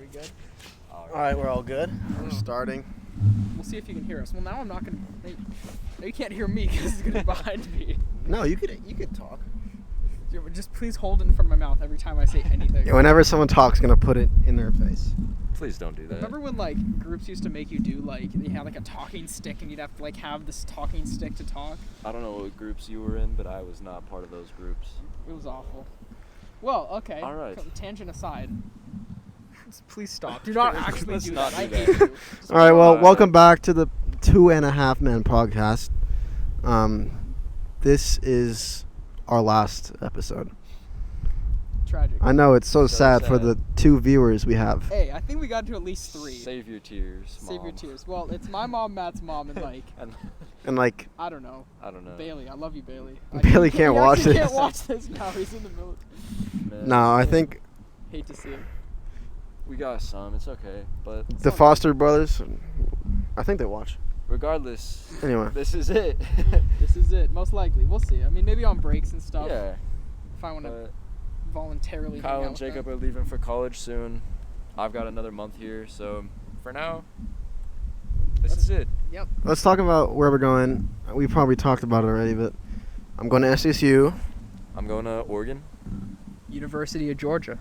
we good? All right, we're all good. We're starting. We'll see if you can hear us. Well, now I'm not going to... No, you can't hear me because it's going to be behind me. No, you could talk. Just please hold it in front of my mouth every time I say anything. Yeah, whenever someone talks, gonna put it in their face. Please don't do that. Remember when, like, groups used to make you do, like, you had, like, a talking stick and you'd have to, like, have this talking stick to talk? I don't know what groups you were in, but I was not part of those groups. It was awful. Well, okay. All right. Tangent aside. Please stop. Do not actually Let's do not that. do I hate that. you. All right, well, welcome back to the 2.5Men podcast. This is our last episode. Tragic. I know it's so So sad for sad. the 2 viewers we have. Hey, I think we got to at least 3. Save your tears, Mom. Save your tears. Well, it's my mom, Matt's mom, and, like, And like, I don't know. Bailey. I love you, Bailey. Bailey can't watch He this. can't watch this now. He's in the middle. Man, no, I think Hate to see it. we got some. It's okay, but the Foster brothers, I think they watch. regardless, Anyway. this is it. This is it. Most likely. We'll see. I mean, maybe on breaks and stuff. Yeah. If I want to But voluntarily hang Kyle out and with Jacob them. are leaving for college soon. I've got another month here, so for now, this is it. Yep. Let's talk about where we're going. We probably talked about it already, but I'm going to SSU, I'm going to Oregon. University of Georgia.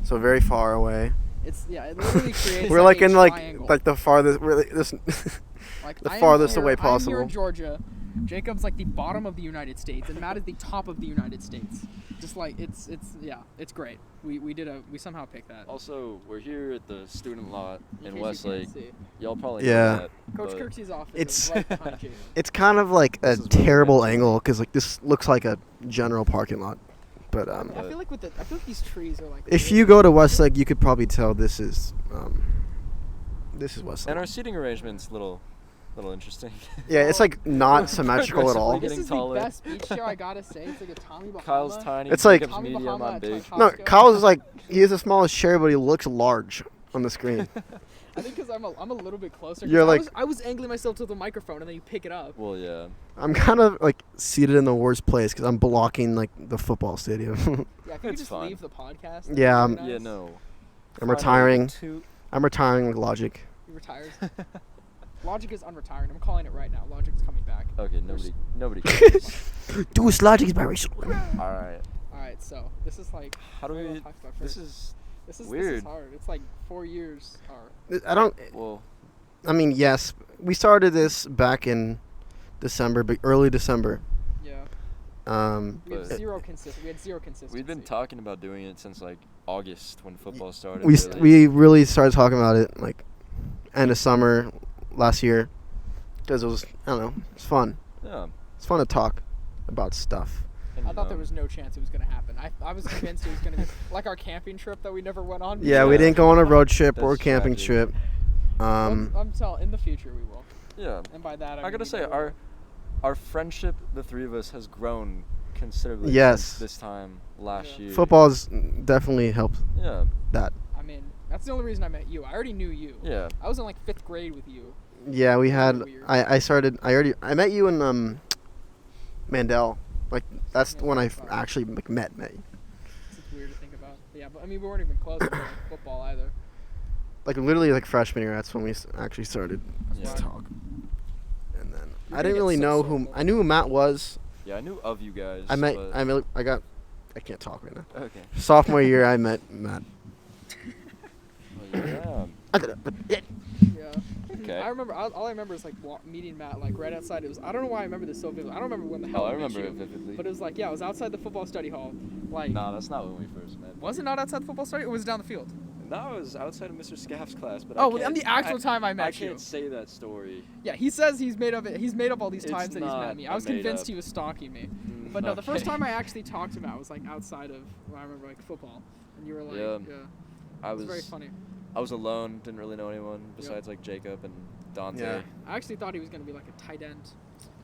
so very far away. It literally creates We're like a in triangle. like the farthest, really this, Like, the I am farthest here- away I'm here possible. in Georgia. Jacob's like the bottom of the United States, and Matt is the top of the United States. Just like it's great. We somehow picked that. Also, we're here at the student lot In in case you Westlake. can't see. Y'all probably Yeah. know that. Coach but Kirksey's office It's- is right behind Jacob. It's kind of like a This is where we terrible get to. angle because like this looks like a general parking lot, but I feel like these trees are like. if really- you go to Westlake, you could probably tell this is Westlake. And our seating arrangement's little interesting. Yeah, it's like not symmetrical at all. We're This getting is taller. the best beach chair, I gotta say. It's like a Tommy Bahama. Kyle's tiny. It's like- Jacob's Tommy medium. Bahama I'm at big. No, Costco. Kyle's like he has the smallest chair, but he looks large on the screen. I think because I'm a little bit closer. 'cause You're like- I was angling myself to the microphone and then you pick it up. Well, yeah. I'm kind of like seated in the worst place because I'm blocking like the football stadium. Yeah, can you It's just fine. leave the podcast? Yeah, That'd be Yeah, nice. no. I'm retiring. Two. I'm retiring like Logic. You retired. Logic is unretiring. I'm calling it right now. Logic's coming back. Okay, nobody cares. Dude, Logic is biracial. All right. All right, so this is like. How do what we? talk about This first? is This is weird. hard. It's like 4 years. Or I don't. well. I mean, yes, we started this back in December, but early December. yeah, we But- had zero consistency. We've been talking about doing it since like August when football started. We really started talking about it like end of summer last year because it was, I don't know, it's fun. Yeah. It's fun to talk about stuff. And, I thought there was no chance it was gonna happen. I was convinced it was gonna be like our camping trip that we never went on. Yeah, we Yeah. didn't go on a road trip or That's camping tragic. trip. I'm telling. In the future we will. Yeah. And by that I I gotta mean say we will. our friendship, the three of us, has grown considerably. Yes. Since this time last Yeah. year. Football's definitely helped Yeah. that. I mean, that's the only reason I met you. I already knew you. Yeah. I was in like 5th grade with you. Yeah, we had. Weird. I met you in Mandel. Like that's Yeah, when I sorry. actually like, met you. It's just weird to think about. But yeah, but I mean, we weren't even close to football either. Like literally like freshman year. That's when we actually started Yeah. to talk. And then You're I gonna didn't get really so know sold who. though. I knew who Matt was. Yeah, I knew of you guys. I met. but- I can't talk right now. Okay. Sophomore year, I met Matt. Well, Yeah. Okay. I remember. All I remember is like meeting Matt like right outside. It was. I don't know why I remember this so vividly. I don't remember when the yeah. hell Oh, I we met remember you, it vividly. But it was like I was outside the football study hall. Like. No, that's not when we first met. Was it not outside the football study? Or was it down the field? No, it was outside of Mr. Scaff's class. But Oh, I well, can't, on the actual time I met you. can't say that story. Yeah, he says he's made up. He's made up all these It's times that he's met not me. I was made convinced up. he was stalking me. Mm, But no, the first okay. time I actually talked to Matt was like outside of. Well, I remember like football, and you were like, Yeah. yeah. I It was was very funny. I was alone. Didn't really know anyone besides like Jacob and Dante. Yeah. I actually thought he was gonna be like a tight end,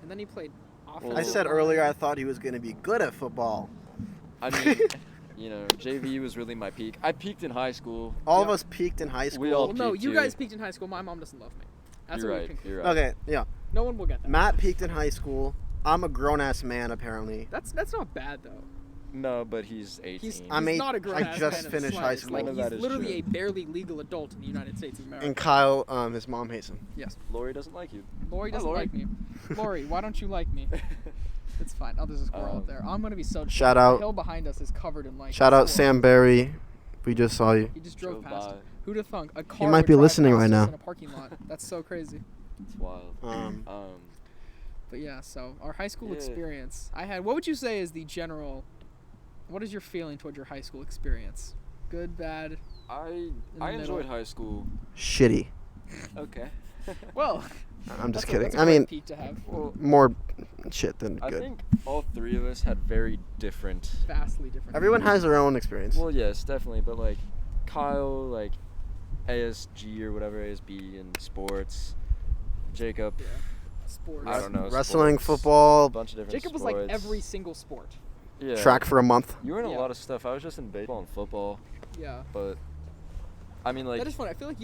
and then he played offensive. Well, I said line. earlier I thought he was going to be good at football. I mean, you know, JV was really my peak. I peaked in high school. All of Yeah. us peaked in high school. We all Well, no, peaked you here. guys peaked in high school. My mom doesn't love me. That's You're what we right. conclude. You're right. Okay, yeah. No one will get that. Matt peaked in high school. I'm a grown ass man apparently. That's not bad though. No, but he's 18. He's I'm eight- not a I grown-ass just man in the finished high slightest. school. Like, None of he's that is literally true. a barely legal adult in the United States of America. And Kyle, his mom hates him. Yes. Lori doesn't like you. Lori Hi, doesn't Lori. like me. Lori, why don't you like me? It's fine. Oh, there's a squirrel up there. I'm gonna be so. Shout The out. hill behind us is covered in like. Shout out squirrels. Sam Barry. We just saw you. He just drove Drove past. by. Who'd have thunk? A car might would be drive listening past right us now. In a parking lot. That's so crazy. It's wild. But yeah, so our high school Yeah. experience. What would you say is the general? What is your feeling toward your high school experience? Good, bad. I the enjoyed middle. high school. Shitty. Okay. Well, I'm just that's kidding. That's a I great mean, peak to have. Well, more shit than I good. think all three of us had very different. Vastly different. Everyone has their own experience. Well, yes, definitely, but like Kyle, like ASG or whatever, ASB in sports. Jacob, Yeah. Sports. I don't know. Wrestling, sports, football, a bunch of different Jacob was sports. like every single sport. Yeah. track for a month. You were in a Yeah. lot of stuff. I was just in baseball and football, Yeah. but I mean, like, That is funny. I feel like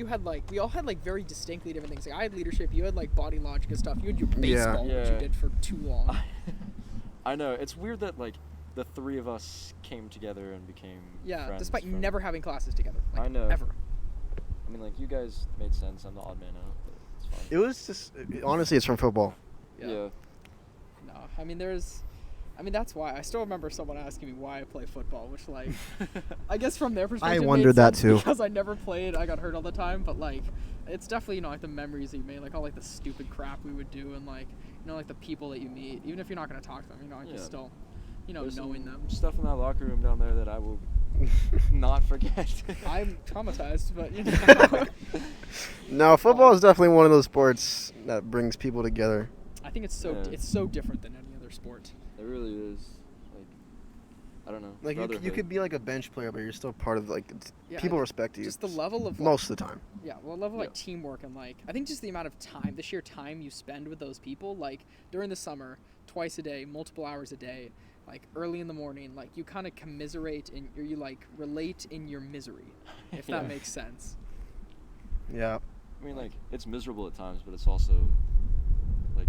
we all had like very distinctly different things. Like I had leadership, you had like body logic and stuff. You had your baseball, which you Yeah. did for too long. I know it's weird that like the three of us came together and became Yeah, friends despite from- never having classes together. Like, I know. Ever. I mean, like you guys made sense. I'm the odd man out, but it's fine. It was just honestly, it's from football. Yeah. No, I mean that's why. I still remember someone asking me why I play football, which like I guess from their perspective made wondered that sense too. because I never played. I got hurt all the time, but like it's definitely like the memories that you made, like all like the stupid crap we would do, and like like the people that you meet, even if you're not gonna talk to them, I Yeah. can still There's knowing some them. stuff in that locker room down there that I will not forget. I'm traumatized, but No, football is definitely one of those sports that brings people together. I think it's Yeah. so different than any other sport. It really is. Like, I don't know. Like you brotherhood. could be like a bench player, but you're still part of Yeah, people I- respect you. Just the level of most of the time. Yeah, well, level of, like Yeah. teamwork and like I think just the amount of time, the sheer time you spend with those people, like during the summer, twice a day, multiple hours a day, like early in the morning, like you kind of commiserate and you like relate in your misery, if Yeah. that makes sense. Yeah. I mean, like, it's miserable at times, but it's also like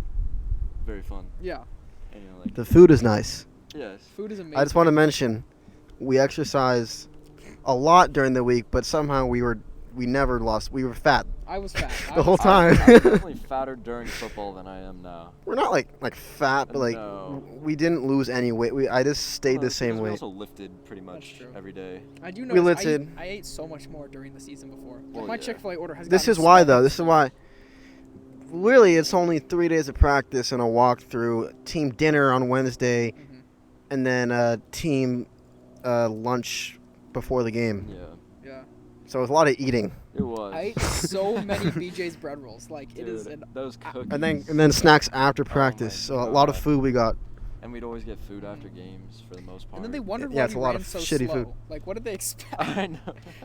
very fun. Yeah, And like, The food is nice. yes. food is amazing. I just want to mention, we exercised a lot during the week, but somehow we never lost. We were fat. I was fat. The whole time. I'm definitely fatter during football than I am now. We're not like fat, but like No. we didn't lose any weight. I just stayed Well, the it's same because we weight. also lifted pretty much true. every day. I do know. We lifted. I ate so much more during the season before. Like, Well, my yeah. Chick-fil-A order has. This gotten is why smaller though. and This is smaller. why. Really, it's only 3 days of practice and a walkthrough, team dinner on Wednesday, Mhm. and then team lunch before the game. Yeah, Yeah, So it was a lot of eating, it was. I ate so many BJ's bread rolls. Like Dude, it is an those cookies. and then snacks after my practice. So a lot of God. food we got. And we'd always get food after games for the most part. And then they wondered Yeah, why it's we a lot ran of so shitty slow. food. Like, what did they expect? I know.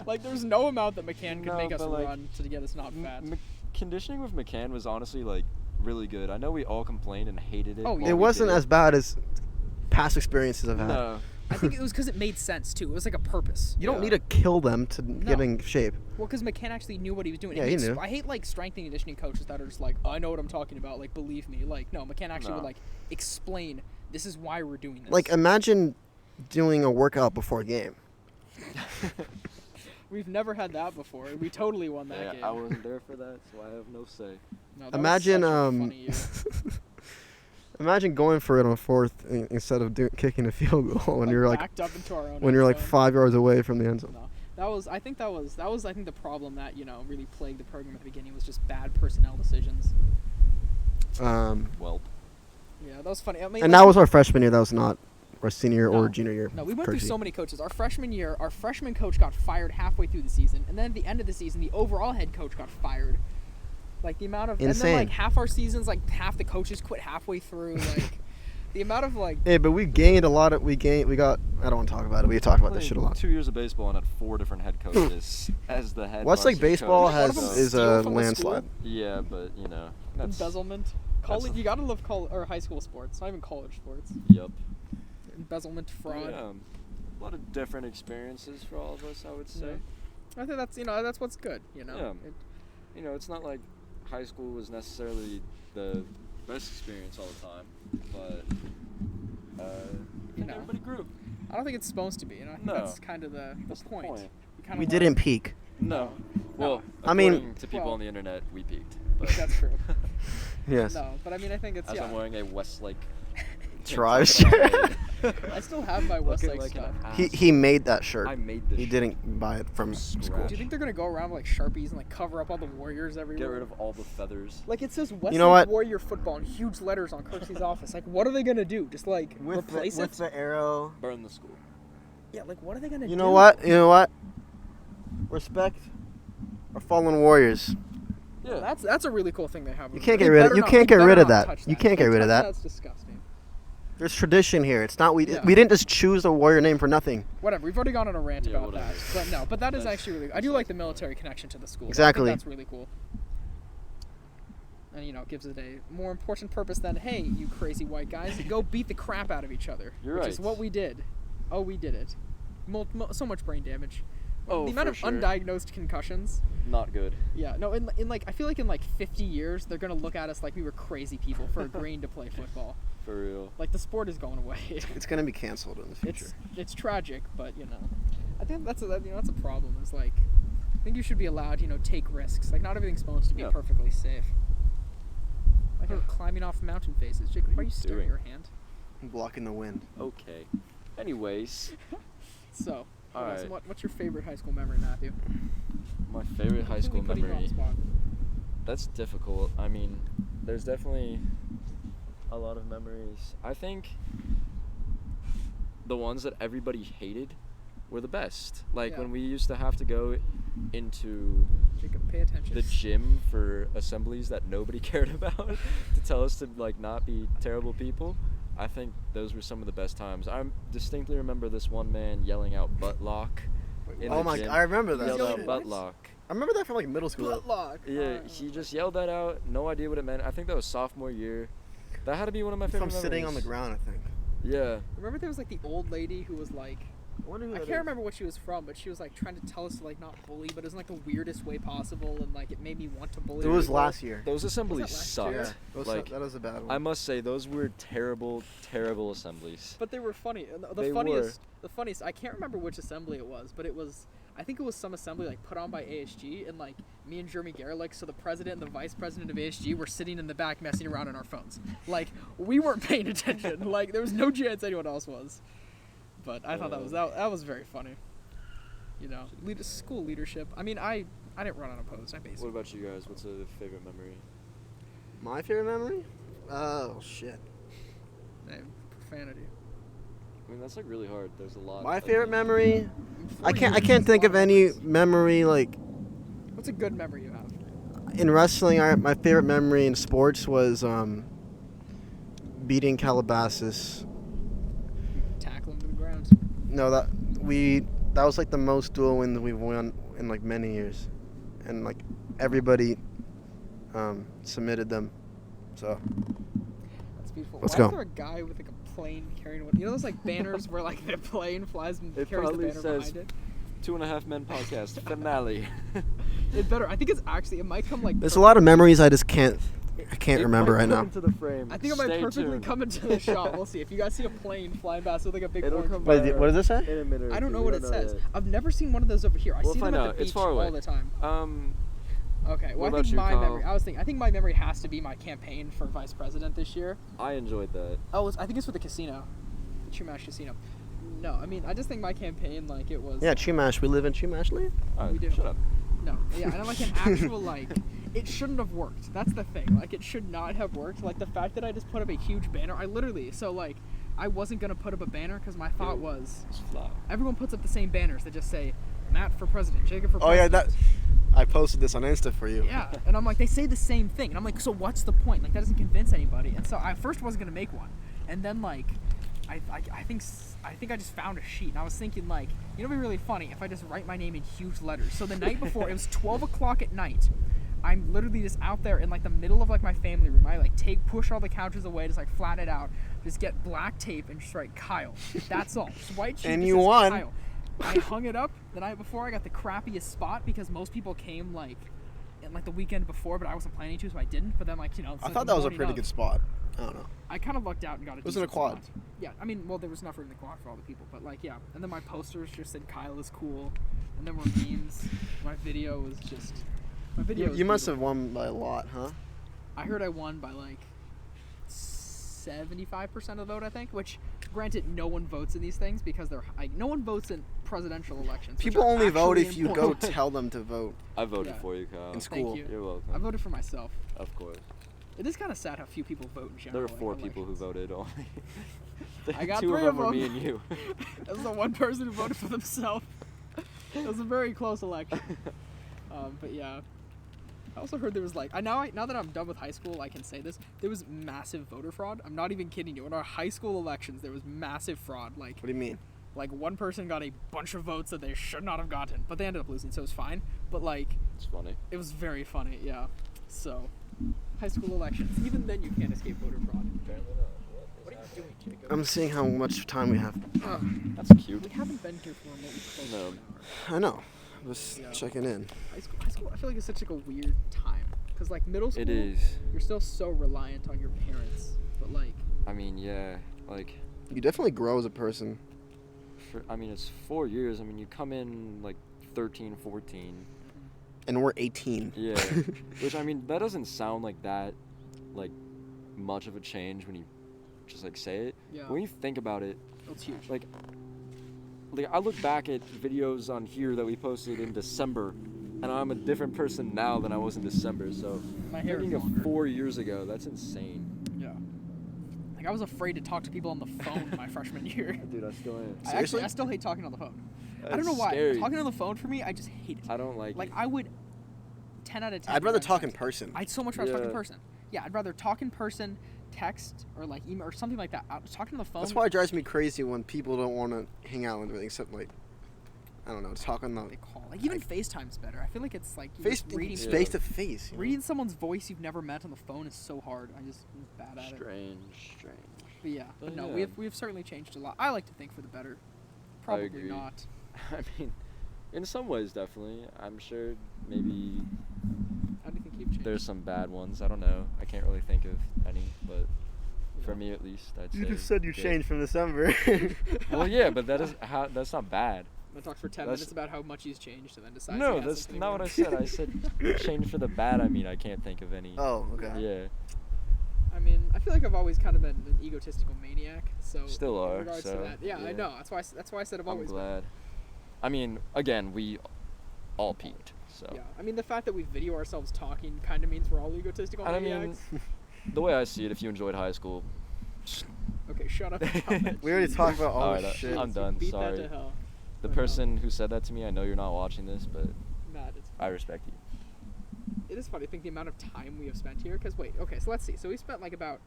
Like, there's no amount that McCann could No, make us but, like, run to get us not fat. Conditioning with McCann was honestly like really good. I know we all complained and hated it. Oh, while yeah. It we wasn't did as bad as past experiences I've had. No. I think it was because it made sense too. It was like a purpose. You don't Yeah. need to kill them to get in shape. Well, because McCann actually knew what he was doing. Yeah, And he knew. I hate like strength and conditioning coaches that are just like, I know what I'm talking about. Like, believe me. Like, no, McCann actually would No. like explain. This is why we're doing this. Like imagine doing a workout before a game. We've never had that before. We totally won that Yeah, game. I wasn't there for that, so I have no say. No, that Imagine was such a funny year. imagine going for it on fourth instead of kicking a field goal when you're like backed up into our own when you're end like zone. 5 yards away from the end zone. No, I think the problem that really plagued the program at the beginning was just bad personnel decisions. Well, Yeah, that was funny. I mean, And like, that was our freshman year. That was not our senior No. or junior year. no, we went through Kersey. so many coaches. Our freshman year, our freshman coach got fired halfway through the season, and then at the end of the season, the overall head coach got fired. Like the amount of and then Insane. like half our seasons, like half the coaches quit halfway through. Like the amount of like Yeah, but we gained a lot of. We got. I don't want to talk about it. We talked about this played shit a lot. 2 years of baseball and had 4 different head coaches as the head. Westlake varsity baseball coach, One of them has so- is steal a from the landslide. Yeah, but you know, that's embezzlement. College, you gotta love or high school sports, not even college sports. Yep. Embezzlement, fraud. Yeah, a lot of different experiences for all of us, I would say. I think that's what's good. Yeah. You know, it's not like high school was necessarily the best experience all the time, but You know. everybody grew. I don't think it's supposed to be. I think No. that's kind of the What's the point. point? You kinda We wanna- didn't peak. No. Well, I mean- according to people Well- on the internet, we peaked. But That's true. Yes. No, but I mean, I think it's as yeah. I'm wearing a Westlake Tribe tank top shirt. that I made. I still have my Looking Westlake like an stuff. He made that shirt. I made this He shirt. didn't buy it from From school. scratch. Do you think they're gonna go around with like Sharpies and like cover up all the Warriors everywhere? Get rid of all the feathers. Like it says Westlake know what? Warrior football in huge letters on Kirsty's office. Like, what are they gonna do? Just like replace it? the arrow. Burn the school. Yeah, like what are they gonna do? You know what? You know what? Respect our fallen warriors. Yeah. That's a really cool thing they have. You can't They get rid of- better you not- can't they get rid better of not that. touch You can't get If they rid of touch that. That's disgusting. There's tradition here. It's not we Yeah. we didn't just choose the warrior name for nothing. Whatever. We've already gone on a rant Yeah, about whatever. that. But that is That's- actually really. I do like the military connection to the school. Exactly. I think that's really cool. And it gives it a more important purpose than, hey, you crazy white guys, go beat the crap out of each other. You're which right. is what we did. Oh, we did it. So much brain damage. Oh, the amount for of sure. undiagnosed concussions. Not good. Yeah, no, in like I feel like in like 50 years they're gonna look at us like we were crazy people for agreeing to play football. For real. Like the sport is going away. It's gonna be canceled in the future. It's tragic, but I think that's a problem. Is like I think you should be allowed take risks. Like not everything's supposed to be Yeah. perfectly safe. Like you're climbing off mountain faces. Jacob, What why are are you you stirring doing? your hand? Blocking the wind. Okay. Anyways, So, what else? Alright. What's your favorite high school memory, Matthew? my favorite high school Completely putting you on the memory. spot. That's difficult. I mean, there's definitely a lot of memories. I think the ones that everybody hated were the best. Like Yeah. when we used to have to go into Jacob, pay attention. the gym for assemblies that nobody cared about to tell us to like not be terrible people. I think those were some of the best times. I distinctly remember this one man yelling out butt lock. In Oh the my! gym. I remember He that. yelled Yelling out shit. butt what? lock. I remember that from like middle school. Bloodlock. Yeah, he just yelled that out. No idea what it meant. I think that was sophomore year. That had to be one of my favorite From sitting on the memories. ground, I think. Yeah. Remember there was like the old lady who was like, I wonder who I that can't is. remember what she was from, but she was like trying to tell us to like not bully, but it was in like the weirdest way possible, and like it made me want to bully. It was people. last year. Those assemblies last sucked. year? Yeah, Like, that was a bad one. I must say, those were terrible, terrible assemblies. But they were funny. And They the funniest. I can't remember which assembly it was, but it was. I think it was some assembly like put on by ASG, and like me and Jeremy Garlick, so the president and the vice president of ASG were sitting in the back messing around on our phones. Like we weren't paying attention. Like there was no chance anyone else was. But I thought that was very funny. School leadership. I mean, I didn't run unopposed. I What basically. about you guys? What's a favorite memory? My favorite memory? Oh shit. Profanity. I mean, that's like really hard. There's a lot. My of favorite them. memory? I 4 can't years think is a of lot of any memories. memory like What's a good memory you have? in wrestling. My favorite memory in sports was beating Calabasas. Tackle him to the ground. No, that was like the most dual wins we've won in like many years, and like everybody submitted them. So That's beautiful. Let's Why go. is there a guy with like a plane carrying one? You know those like banners where like the plane flies and It carries the probably banner says behind 2.5 Men Podcast finale. it? It better. I think it's actually. It might come like. there's a lot of memories I just can't It remember might right come now. into the frame. I think it might Stay perfectly tuned. come into the shot. We'll see. If you guys see a plane flying past with like a big It'll orange. come Wait, by what does it say? in a minute or I don't two. know We what it know says. yet. I've never seen one of those over here. I We'll see them find at out. the It's beach far away. all the time. Okay. Well, What I about think you, my Kyle? memory. I think my memory has to be my campaign for vice president this year. I enjoyed that. Oh, I think it's for the casino, the Chumash Casino. No, I mean I just think my campaign like it was. Yeah, Chumash. We live in Chumash land. Alright, We do. shut up. No, yeah, and I'm like an actual like, it shouldn't have worked. That's the thing. Like, it should not have worked. Like the fact that I just put up a huge banner. I wasn't gonna put up a banner because my thought was It's flat. everyone puts up the same banners that just say Matt for president, Jacob for Oh yeah, president. I posted this on Insta for you. Yeah, and I'm like, they say the same thing, and I'm like, so what's the point? Like that doesn't convince anybody. And so I first wasn't gonna make one, and then like, I think I just found a sheet, and I was thinking like, it'd be really funny if I just write my name in huge letters. So the night before, it was 12 o'clock at night. I'm literally just out there in like the middle of like my family room. I like push all the couches away, just like flatten it out, just get black tape and just write Kyle. That's all. Just white sheet. And that you says won. Kyle. I hung it up the night before. I got the crappiest spot because most people came like like the weekend before, but I wasn't planning to, so I didn't. But then like I like, thought the that was a morning pretty of, good spot. I don't know. I kind of lucked out and got a It was in a decent quad. spot. Yeah, I mean, well, there was enough room in the quad for all the people, but like, yeah. And then my posters just said Kyle is cool, and then were memes. My video was just. My video. was You must brutal. have won by a lot, huh? I heard I won by like 75% of the vote, I think. Which, granted, no one votes in these things because they're like no one votes in presidential elections. which People are only vote actually if you go important. tell them to vote. I voted Yeah. for you, Kyle. In school. Thank you. You're welcome. I voted for myself. Of course. It is kind of sad how few people vote in general. There were in 4 people who elections. voted only. I got 2 3 of of them were me them. and you. That was the one person who voted for themselves. It was a very close election. But yeah, I also heard there was like now that I'm done with high school, I can say this. There was massive voter fraud. I'm not even kidding you. In our high school elections, there was massive fraud. Like What do you mean? one person got a bunch of votes that they should not have gotten, but they ended up losing, so it was fine. But like It's funny. it was very funny. Yeah. So high school elections. Even then, you can't escape voter fraud. Apparently not. What are you doing, Jacob? I'm seeing how much time we have. That's cute. We haven't been here for remotely close to No. an hour. I know. Just Yeah. checking in. High school, I feel like it's such like a weird time. Cause like middle school, It is. you're still so reliant on your parents. But like, I mean, yeah. Like, You definitely grow as a person. it's 4 years. I mean, you come in like 13, 14. And we're 18. Yeah. Which, I mean, that doesn't sound like that, like, much of a change when you just, like, say it. yeah, But when you think about it, it's huge. like, I look back at videos on here that we posted in December, and I'm a different person now than I was in December. So, My hair is thinking longer. of 4 years ago, that's insane. Yeah. Like I was afraid to talk to people on the phone my freshman year. Dude, I still am. Seriously? I still hate talking on the phone. I don't That's know why. scary. Talking on the phone for me, I just hate it. I don't like Like it. I would 10 out of 10. I'd rather rather talk in text. person. I'd so much rather talk in Yeah. person. Yeah, I'd rather talk in person, text, or like email or something like that. Talking on the phone. That's why it drives me crazy when people don't want to hang out and everything, except like, I don't know, talk on the they call. Like even FaceTime's better. I feel like it's like you're face just reading Yeah. face to face. you know? reading someone's voice you've never met on the phone is so hard. I'm bad at it. Strange. But yeah, but But no, yeah. we've certainly changed a lot. I like to think for the better. Probably agree. not. I mean, in some ways, definitely. I'm sure maybe How do you think you've changed? there's some bad ones. I don't know. I can't really think of any, but for Yeah. me at least, I'd You say. just said you good. changed from December. Well, yeah, but that's not bad. I talked for 10 That's- minutes about how much he's changed and then decides. No, he has that's something not what I worse. said. I said change for the bad. I mean, I can't think of any. Oh, okay. Yeah. I mean, I feel like I've always kind of been an egotistical maniac. So Still in are, regards to so, that, yeah, I yeah. know. That's why I said I've I'm always glad. I mean, again, we all peaked. So. been. Yeah, I mean the fact that we video ourselves talking kind of means we're all egotistical And I mean, maniacs. the way I see it, if you enjoyed high school, Okay, shut up. We already talked about all Alright, this shit. I'm done. Beat Sorry. that to hell. the I know. person who said that to me, I know you're not watching this, but Matt, it's I respect you. It is funny to think the amount of time we have spent here. Because wait, okay, so let's see. So we spent like about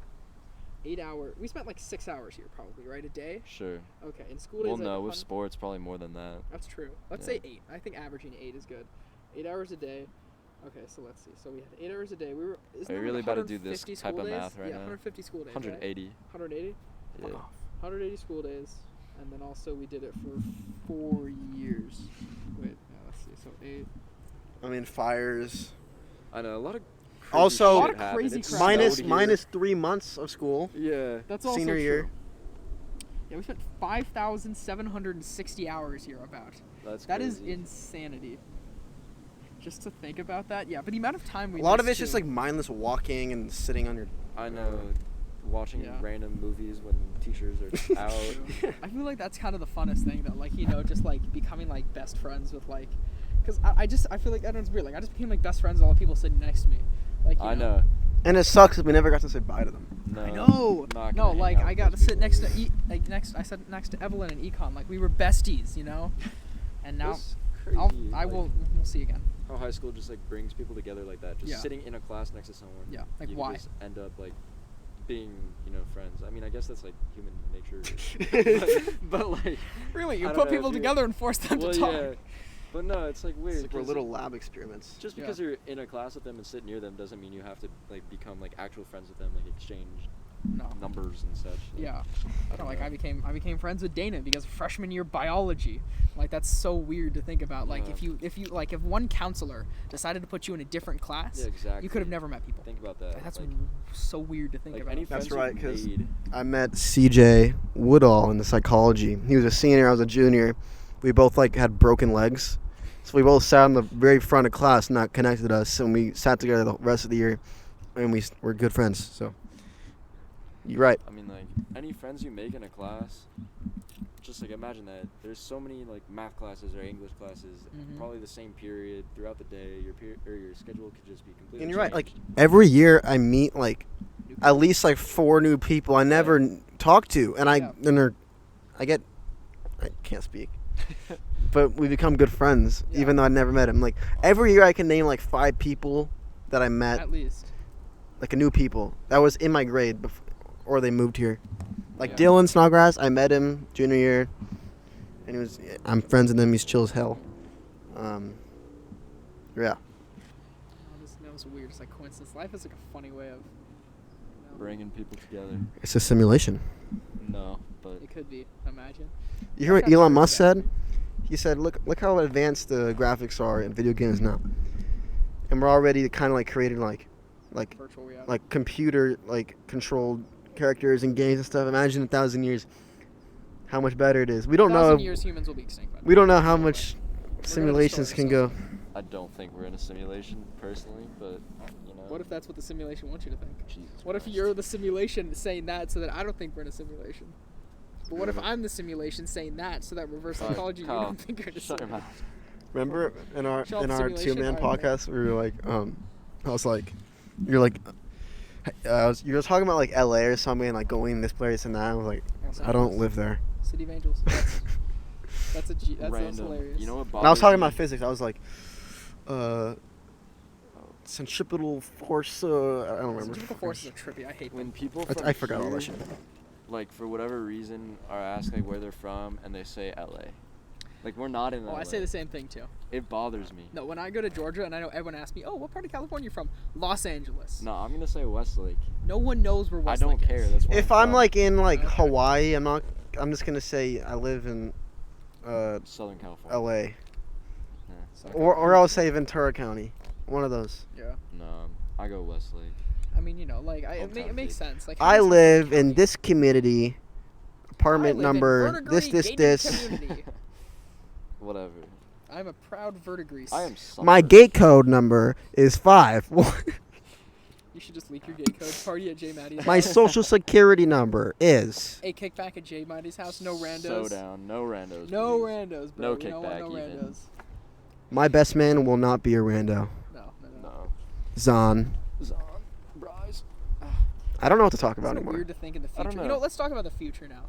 8 hours. We spent like 6 hours here, probably, right? A day. Sure. Okay, in school days. Well, like, no, with fun- sports, probably more than that. That's true. Let's Yeah. say 8. I think averaging 8 is good. 8 hours a day. Okay, so let's see. So we had 8 hours a day. We were. Isn't Are you that really like about to do this 150 type school of days? math right yeah, now? 150 school days. 180. Right? 180. Yeah. 180 school days, and then also we did it for 4 years. Wait, let's see. So 8. I mean, fires. I know a lot of. Also- crazy A lot shit of happened. crazy It crap. snowed Minus here. minus 3 months of school. Yeah. That's also Senior true. year. Yeah, we spent 5,760 hours here. About. That is crazy. insanity. Just to think about that, yeah. But the amount of time we. A lot of missed it's just too. like mindless walking and sitting on your. I know. Watching Yeah. random movies when teachers are out. I feel like that's kind of the funnest thing, that like just like becoming like best friends with like, because I feel like I don't know, it's weird, like I just became like best friends with all the people sitting next to me, like you I know. And it sucks 'cause we never got to say bye to them. No. I know. not gonna No, hang like out I with got to those sit people. next to I sat next to Evelyn and Econ, like we were besties, and now It's we'll crazy, see again. How high school just like brings people together like that. Just Yeah. sitting in a class next to someone. Yeah, like, you can why? Just end up like being, friends. I mean, I guess that's like human nature. but like. Really, you I don't put know, people if you- together and force them well, to talk. yeah. But no, it's like weird. It's like we're 'cause little lab experiments. Just Yeah. because you're in a class with them and sit near them doesn't mean you have to like become like actual friends with them, like exchange No. numbers and such. Yeah. I don't Like know. I became friends with Dana because of freshman year biology. Like that's so weird to think about. Like Yeah. if one counselor decided to put you in a different class, Yeah, exactly. you could have never met people. Think about that. Like, that's like, so weird to think like about. any That's friends right, you've 'cause made- I met CJ Woodall in the psychology. He was a senior, I was a junior. We both like had broken legs. So we both sat in the very front of class, not connected us, and we sat together the rest of the year, and we're good friends. So you're right. I mean, like any friends you make in a class, just like imagine that there's so many like math classes or English classes, Mhm. probably the same period throughout the day. Your schedule could just be completely. And you're right. Like changed. every year, I meet like at least like 4 new people I never talk to, and I can't speak. But we become good friends, Yeah. even though I never met him. Like every year, I can name like 5 people that I met, At least. like a new people that was in my grade, or they moved here. Like Yeah. Dylan Snodgrass, I met him junior year, and I'm friends with him. He's chill as hell. Yeah. That was weird. It's like coincidence. Life is like a funny way of. Bringing people together. It's a simulation. No, but It could be. Imagine. You hear what Not sure Elon Musk exactly. said? He said, "Look how advanced the graphics are in video games now, and we're already kind of like creating like Virtual reality. like computer like controlled characters and games and stuff. Imagine 1,000 years, how much better it is. We don't know. 1,000 years humans will be extinct. by We don't know then. how much simulations destroy can go. I don't think we're in a simulation personally. But you know. What if that's what the simulation wants you to think? Jesus What if Christ. you're the simulation saying that so that I don't think we're in a simulation? But what if Yeah. I'm the simulation saying that so that reverse Alright, psychology you Kyle, don't think you're in a shut your simulation? mouth. Remember in our Show up simulation? 2-man Alright, podcast, we were like, I was like, you're like, you were talking about like LA or something, like going this place and that. I was like, I don't live there. City of Angels. That's that's Random. hilarious. You know what? And I was talking bothers about physics. I was like, centripetal force. I don't remember. Centrifugal forces are trippy. I hate me? When them. people I from forgot all that here, shit. like for whatever reason, are asked like where they're from and they say LA. Like we're not in LA. Oh, I say the same thing too. It bothers me. No, when I go to Georgia and I know everyone asks me, "Oh, what part of California you from?" Los Angeles. No, I'm gonna say Westlake. No one knows where I Westlake don't care. is. That's where If I'm I'm from. like in like Okay. Hawaii, I'm just gonna say I live in Southern California. LA. Yeah. So- Or I'll say Ventura County. One of those. Yeah. No, I go Westlake. I mean, you know, like Hometown it makes kid. sense. Like I Huntington live in County. this community, I apartment live in number Verdigris this. gated community. Whatever. I'm a proud verdigris. I am. Something. My gate code number is 5. You should just leak your gate code. Party at JMaTy's My house. social security number is. A kickback at JMaTy's house. No randos. So down. No randos. No please. randos, bro. No We don't want kickback no even. randos. My best man will not be a rando. No, no, no. No. Zon. Zon. Bryce. I don't know what to talk about Isn't it anymore. weird to think in the I future? don't You know, know. let's talk about the future now.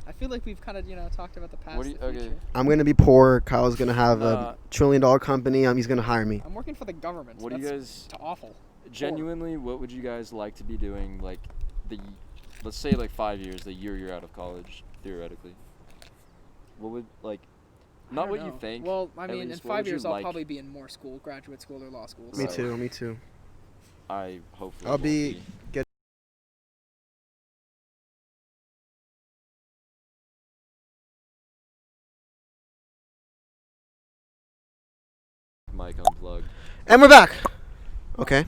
I feel like we've kind of, talked about the past. What do you- the okay. future. I'm gonna be poor. Kyle's gonna have Nah. a $1 trillion company. He's gonna hire me. I'm working for the government. What do you That's guys awful. genuinely? What would you guys like to be doing? Like let's say like 5 years, the year you're out of college, theoretically. What would like? I Not don't what you know. think. Well, I at mean, in least, what 5 would you years, I'll like? probably be in more school, graduate school or law school. Me Right. too. Me too. I hopefully. I'll won't be- Mic unplugged. And we're back. Okay.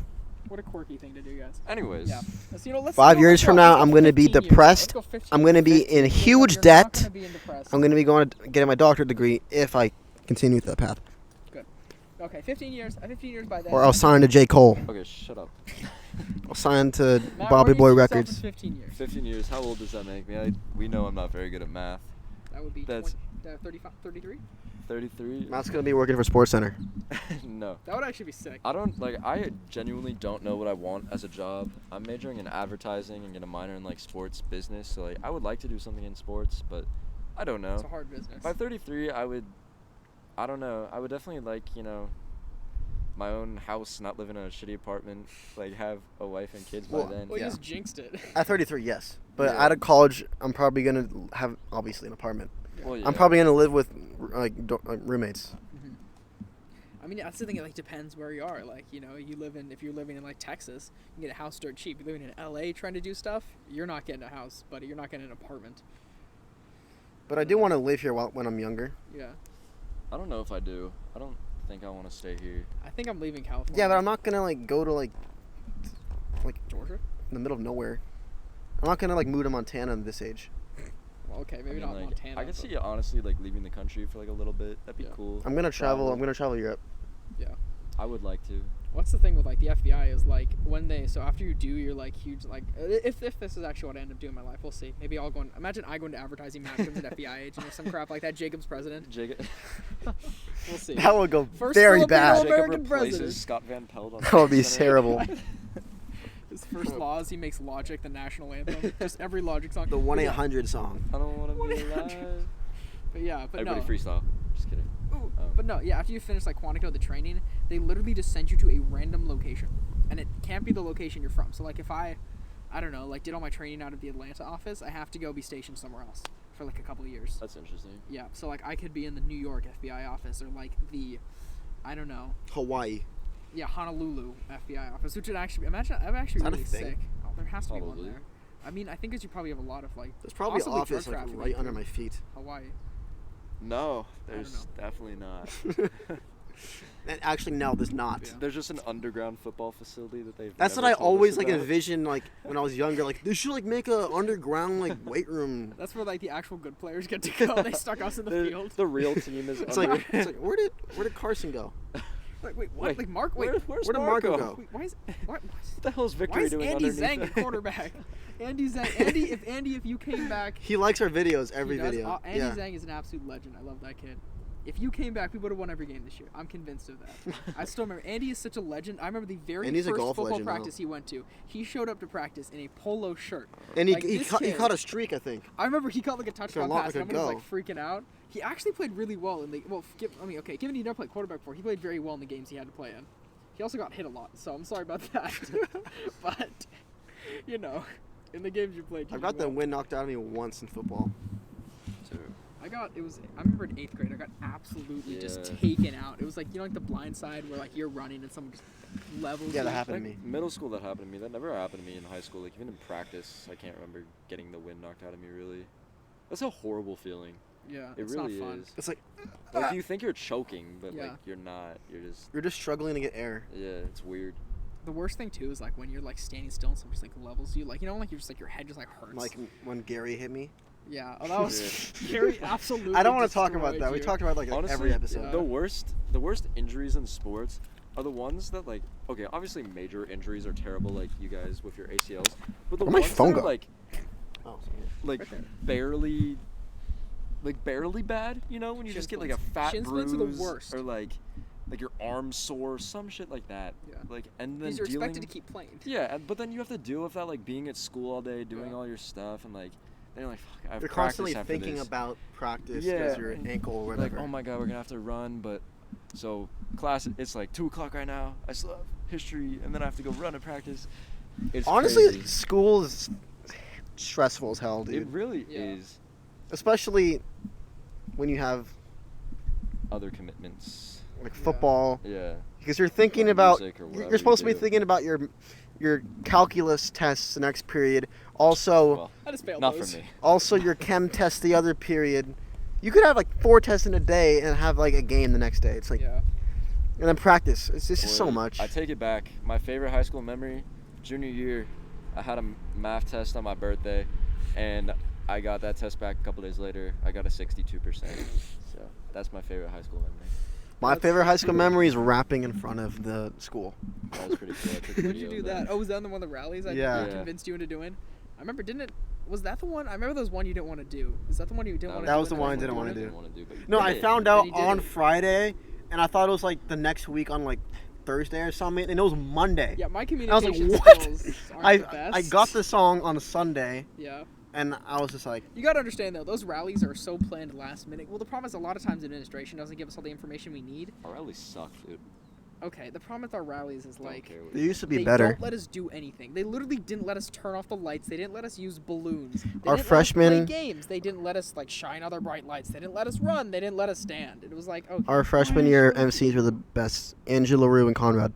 What a quirky thing to do, guys. Anyways. Yeah. Let's, 5 years let's from go. now, Let's go I'm gonna be 15 years. depressed. Let's go 15 I'm gonna be 15 in years. huge You're debt. Not gonna be in depressed. I'm gonna be going to getting my doctorate degree if I continue that path. Okay, 15 years. 15 years by then. Or I'll sign to J. Cole. Okay, shut up. I'll sign to Matt, Bobby where do you Boy see yourself in Records. 15 years. 15 years. How old does that make me? We know I'm not very good at math. That would be That's- 35, 33. 33. Matt's gonna be working for Sports Center. No. That would actually be sick. I don't like. I genuinely don't know what I want as a job. I'm majoring in advertising and get a minor in like sports business. So like, I would like to do something in sports, but I don't know. It's a hard business. By 33, I don't know. I would definitely like my own house, not live in a shitty apartment. Like have a wife and kids Well, by then. Well, you Yeah. just jinxed it. At 33, yes. But Yeah. out of college, I'm probably gonna have obviously an apartment. Well, yeah. I'm probably gonna live with roommates. I mean, that's the thing. It like depends where you are. Like, you know, if you're living in like Texas, you can get a house dirt cheap. If you're living in LA trying to do stuff, you're not getting a house, buddy. You're not getting an apartment. But I do want to live here when I'm younger. Yeah. I don't know if I do. I don't think I want to stay here. I think I'm leaving California. Yeah, but I'm not gonna like go to like Georgia. in the middle of nowhere. I'm not gonna like move to Montana at this age. Well, okay, maybe I mean, not like, Montana. I could but- see honestly like leaving the country for like a little bit. That'd be Yeah. cool. I'm gonna travel. I'm gonna travel Europe. Yeah. I would like to. What's the thing with like the FBI is like after you do your like huge like if this is actually what I end up doing in my life, we'll see. Maybe I'll go imagine I go into advertising, Matt becomes an FBI agent or some crap like that. Jacob's president. We'll see. That would go First very Filipino bad. Jacob American replaces president. Scott Van Pelt on That would be Center. terrible. His first law is he makes Logic the national anthem. Just every Logic song. The 1-800 song. I don't want to be 1-800. alive. But yeah, but Everybody no. freestyle. Just kidding. Ooh, but no, yeah, after you finish like Quantico, the training, they literally just send you to a random location. And it can't be the location you're from. So like if I don't know, like did all my training out of the Atlanta office, I have to go be stationed somewhere else for like a couple of years. That's interesting. Yeah, so like I could be in the New York FBI office or like I don't know, Hawaii. yeah, Honolulu FBI office, which would actually I'm actually Is that a really thing? sick. Oh, there has to be Probably. one there. I mean, I think as you probably have a lot of like There's probably an possibly office drug like trafficking right through under my feet. Hawaii. No, I don't there's definitely not. And actually, no, there's not. Yeah. There's just an underground football facility that they've. That's what never I told us always like about. envisioned like when I was younger. Like they should like make a underground like weight room. That's where like the actual good players get to go. They stuck us in the field. The real team is. It's under- like where did Carson go? Like, wait, what? Wait, Like Mark? Wait, where's where did Marco Marco? go? wait, why is What the hell's why Victory is doing Andy underneath Zhang it? the quarterback? Andy Zhang. Andy, if you came back, He likes our videos, every he does. video. Andy Yeah. Zhang is an absolute legend. I love that kid. If you came back, we would have won every game this year. I'm convinced of that. I still remember. Andy is such a legend. I remember the very Andy's a first golf football legend, though. practice he went to. He showed up to practice in a polo shirt. And he Like, he, this caught, he kid- caught a streak, I think. I remember he caught like a touchdown lot pass, like and a everyone was go. like freaking out. He actually played really well in the given he never played quarterback before, he played very well in the games he had to play in. He also got hit a lot, so I'm sorry about that. But you know, in the games you played, you I got did the well. wind knocked out of me once in football. I remember in 8th grade, I got absolutely just Yeah. taken out. It was like, you know, like the blind side where like you're running and someone just levels Yeah, you. that happened to Like, me. middle school, that happened to me. That never happened to me in high school. Like even in practice, I can't remember getting the wind knocked out of me. Really, that's a horrible feeling. Yeah, It it's really not fun. is. It's like Like you think you're choking, but Yeah. like you're not. you're just struggling to get air. Yeah, it's weird. The worst thing too is like when you're like standing still and someone just like levels you, like, you know, like you're just like your head just like hurts. Like when Gary hit me. Yeah, oh, that was very absolutely. I don't want to talk about destroyed that. We you. talked about like Honestly, every episode. yeah. the worst injuries in sports are the ones that like okay, obviously major injuries are terrible, like you guys with your ACLs, but the Where'd my ones phone that are go? like Oh, Right there. barely bad, you know, when you Shin just get like a splints. fat Shin bruise splints are the worst. or like your arm sore, some shit like that. Yeah. Like and then Because you're dealing expected to keep playing. yeah, but then you have to deal with that like being at school all day, doing Yeah. all your stuff, and like then you're like fuck, I have You're practice constantly after thinking this. about practice Yeah. because your ankle or whatever. Like, oh my god, we're gonna have to run, but so class, it's like 2:00 right now. I still have history, and then I have to go run at practice. It's Honestly, crazy. school is stressful as hell, It dude. really Yeah. is. Especially when you have Other commitments. like Yeah. football, Yeah. because you're thinking Or about music or you're whatever you're supposed to you be do. thinking about your calculus tests the next period. Also, Well, I just failed not those. for me. also your chem test the other period. You could have like 4 tests in a day and have like a game the next day. It's like Yeah. and then practice. It's just so Boy, much. I take it back. My favorite high school memory, junior year, I had a math test on my birthday, and I got that test back a couple days later. I got a 62%. So that's my favorite high school memory. My favorite high school memory is rapping in front of the school. That was pretty cool. I took a When did video you of do that? Oh, was that on one of the rallies I Yeah. Yeah. convinced you into doing? I remember, was that the one? I remember there was one you didn't want to do. Is that the one you didn't want to do? That was the and one I then didn't everyone wanna doing do. Want to do, but you No, did I it. found Then out you did on it. Friday, and I thought it was like the next week on like Thursday or something, and it was Monday. it? Yeah, my I was communication like, what? skills aren't the best. I got the song on a Sunday, Yeah. and I was just like, You gotta understand though, those rallies are so planned last minute. Well, the problem is a lot of times administration doesn't give us all the information we need. Our rallies suck, dude. okay, the problem with our rallies is like They used to be they better. don't let us do anything. They literally didn't let us turn off the lights. They didn't let us use balloons. They Our didn't freshmen- let us play games. They didn't let us like shine other bright lights. They didn't let us run. They didn't let us stand. It was like, okay. Our freshman year MCs were the best. Angela Rue and Conrad.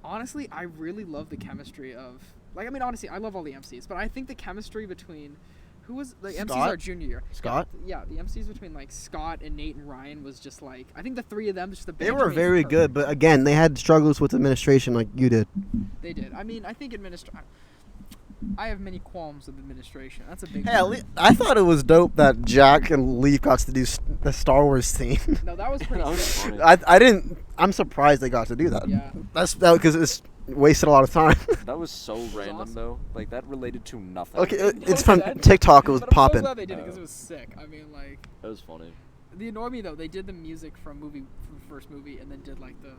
Honestly, I really love the chemistry of like. I mean, honestly, I love all the MCs, but I think the chemistry between who was the MCs Scott? our junior year. Scott? Yeah, the MCs between like Scott and Nate and Ryan was just like I think the three of them just the. They banter were made it very perfect. good, but again, they had struggles with administration like you did. They did. I mean, I think I have many qualms with administration. That's a big. Hey, I thought it was dope that Jack and Leaf got to do the Star Wars theme. No, that was pretty That was sick. funny. I didn't. I'm surprised they got to do that. Yeah. That's because it's wasted a lot of time. That was so random awesome. though. Like that related to nothing. Okay, No, it's from that- TikTok. It was but I'm so popping. glad they did it because it was sick. I mean, like, That was funny. the annoyed me though. They did the music from the first movie, and then did like the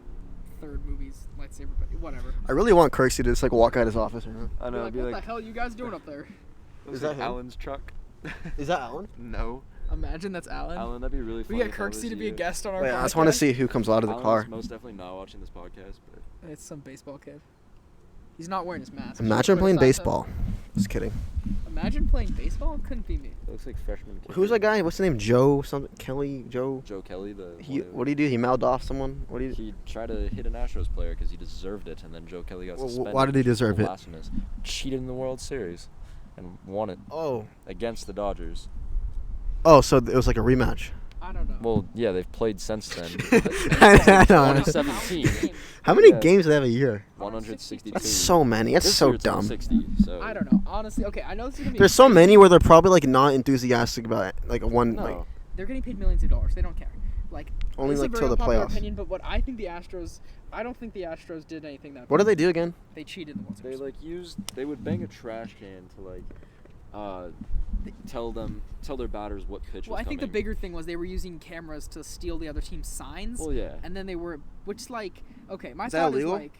third movie's lightsaber. But whatever. I really want Kirksey to just like walk out his office right now. I know. Like, I'd be what like, the hell you guys doing up there? was Is that that him? Alan's truck? Is that Alan? No. Imagine that's Alan. Alan, that'd be really We funny. get if that Kirksey was to be a you. guest on our Wait, podcast. I just want to see who comes out of the Alan's car. most definitely not watching this podcast, but It's some baseball kid. He's not wearing his mask. Imagine Put playing his eyes up. baseball. Just kidding. Imagine playing baseball. It couldn't be me. it looks like freshman kid. Who's that guy? What's his name? Joe something? Kelly? Joe? Joe Kelly, the What did he do? He mouthed off someone? What did he? He tried to hit an Astros player because he deserved it, and then Joe Kelly got Well, suspended. why did he deserve it? Blasphemous. Cheated in the World Series and won it Oh. against the Dodgers. Oh, so it was like a rematch. I don't know. Well, yeah, they've played since then. I know. 2017. How many Yeah. games do they have a year? 162. That's so many. That's This so year it's dumb. 60, so. I don't know. Honestly, okay, I know this is gonna be. There's so crazy. many where they're probably like not enthusiastic about like one. No. Like, They're getting paid millions of dollars. They don't care. Like Only, this is like, a very till the unpopular playoffs. opinion, but what I think the Astros, I don't think the Astros did anything that. what do they do again? They cheated in the World They Series. they would bang a trash can to tell their batters what pitch Well, was I think the coming. bigger thing was they were using cameras to steal the other team's signs. Well, yeah. And then they were, which like, okay, my Is that thought is illegal? like,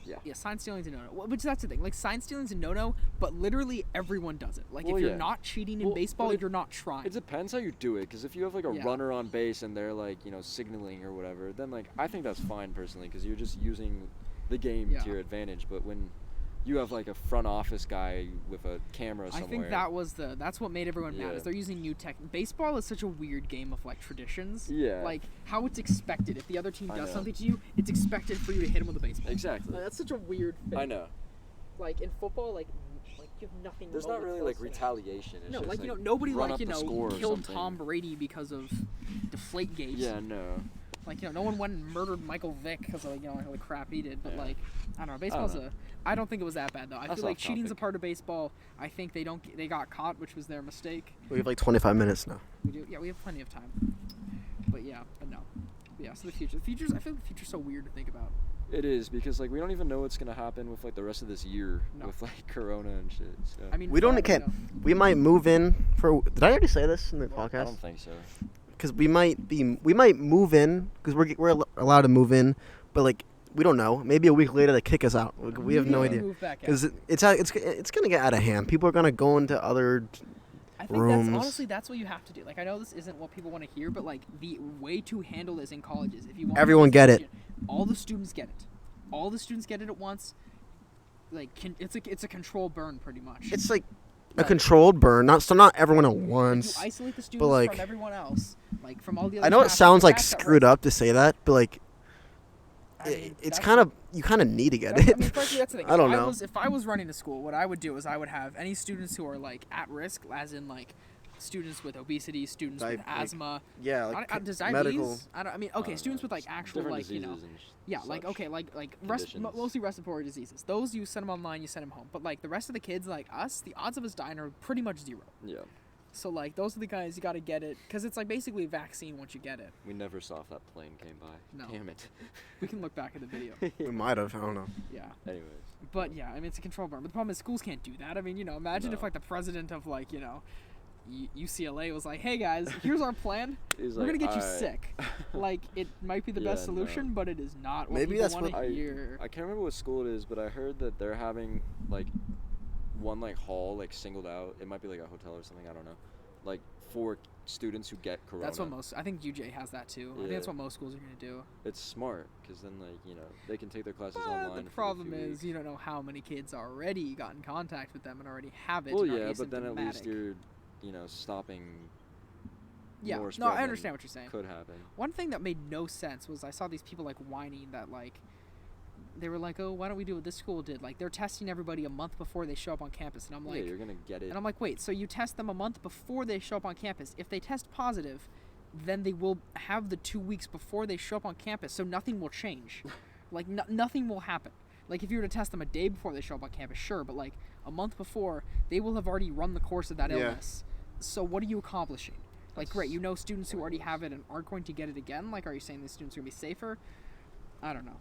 Yeah. yeah, sign stealing's a no-no. Which that's the thing. Like sign stealing's a no-no, but literally everyone does it. Like Well, if you're yeah. not cheating in Well, baseball, but you're not trying. It depends how you do it, because if you have like a Yeah. runner on base and they're like signaling or whatever, then like I think that's fine personally, because you're just using the game Yeah. to your advantage. But when you have like a front office guy with a camera somewhere, I think that's what made everyone mad. Yeah. Is they're using new tech. Baseball is such a weird game of like traditions. Yeah. Like how it's expected. If the other team I does know. something to you, it's expected for you to hit them with a baseball. Exactly. Like, that's such a weird thing. I know. Like in football, like you have nothing. There's not remotely really close like to that. retaliation. It's No, just, like nobody run like up the score or killed something. Tom Brady because of deflate gates. Yeah, no. Like no one went and murdered Michael Vick because of all the crap he did. But Yeah. like I don't know, baseball's know. I don't think it was that bad though. I That's feel like off cheating's a topic. part of baseball. I think they got caught, which was their mistake. We have like 25 minutes now. We do. Yeah, we have plenty of time. But no. Yeah, so the future. I feel like the future's so weird to think about. It is, because like we don't even know what's gonna happen with like the rest of this year No. with like Corona and shit. So. I mean, We don't. forever, Can, we might move in for. Did I already say this in the I podcast? don't think so. Because we might move in because we're allowed to move in, but like we don't know. Maybe a week later they kick us out. Like, we have no Maybe idea. move back out. Because it's gonna get out of hand. People are gonna go into other. I think rooms. that's what you have to do. Like I know this isn't what people want to hear, but like the way to handle this in colleges, if you want Everyone get it. all the students get it. All the students get it at once. Like it's a control burn pretty much. It's like a Right. controlled burn. Not everyone at Like, once. you isolate the students like- from everyone else, like from all the other. I know it classes, sounds like that's at screwed risk. up to say that, but like I mean, it's that's- kind of you kind of need to get That's- it. I mean, frankly, that's the thing. I don't know. If I was running a school, what I would do is I would have any students who are like at risk, as in like students with obesity, students with Like, asthma. Yeah, like Does diabetes? medical. I mean, okay, students with like actual different like diseases and yeah, like such. okay, like conditions. mostly respiratory diseases. Those you send them online, you send them home. But like the rest of the kids, like us, the odds of us dying are pretty much zero. Yeah, So like those are the guys you got to get it because it's like basically a vaccine once you get it. we never saw if that plane came by. No. Damn it. We can look back at the video. We might have. I don't know. Yeah. Anyways. But yeah, I mean it's a control burn. But the problem is schools can't do that. I mean, imagine if No. like the president of like, UCLA was like, "Hey guys, here's our plan. He's We're like, gonna get you "Alright." sick." Like it might be the Yeah, best solution, no. but it is not what Maybe people that's want what to hear. I can't remember what school it is, but I heard that they're having like one like hall like singled out. It might be like a hotel or something. I don't know. like for students who get corona. That's what I think UJ has that too. I think that's what most schools are going to do. It's smart because then they can take their classes But online. the problem is you don't know how many kids already got in contact with them and already have it. Well, and are yeah, but then at least asymptomatic. you're stopping. Yeah, more no, spread I than understand what you're saying. Could happen. One thing that made no sense was I saw these people like whining that like they were like, oh, why don't we do what this school did? Like they're testing everybody a month before they show up on campus, and I'm like, yeah, you're gonna get it. And I'm like, wait, so you test them a month before they show up on campus? If they test positive, then they will have the 2 weeks before they show up on campus, so nothing will change. Like nothing will happen. Like if you were to test them a day before they show up on campus, sure, but like a month before, they will have already run the course of that illness. So what are you accomplishing? Like, great, students who already have it and aren't going to get it again? Like, are you saying these students are going to be safer? I don't know.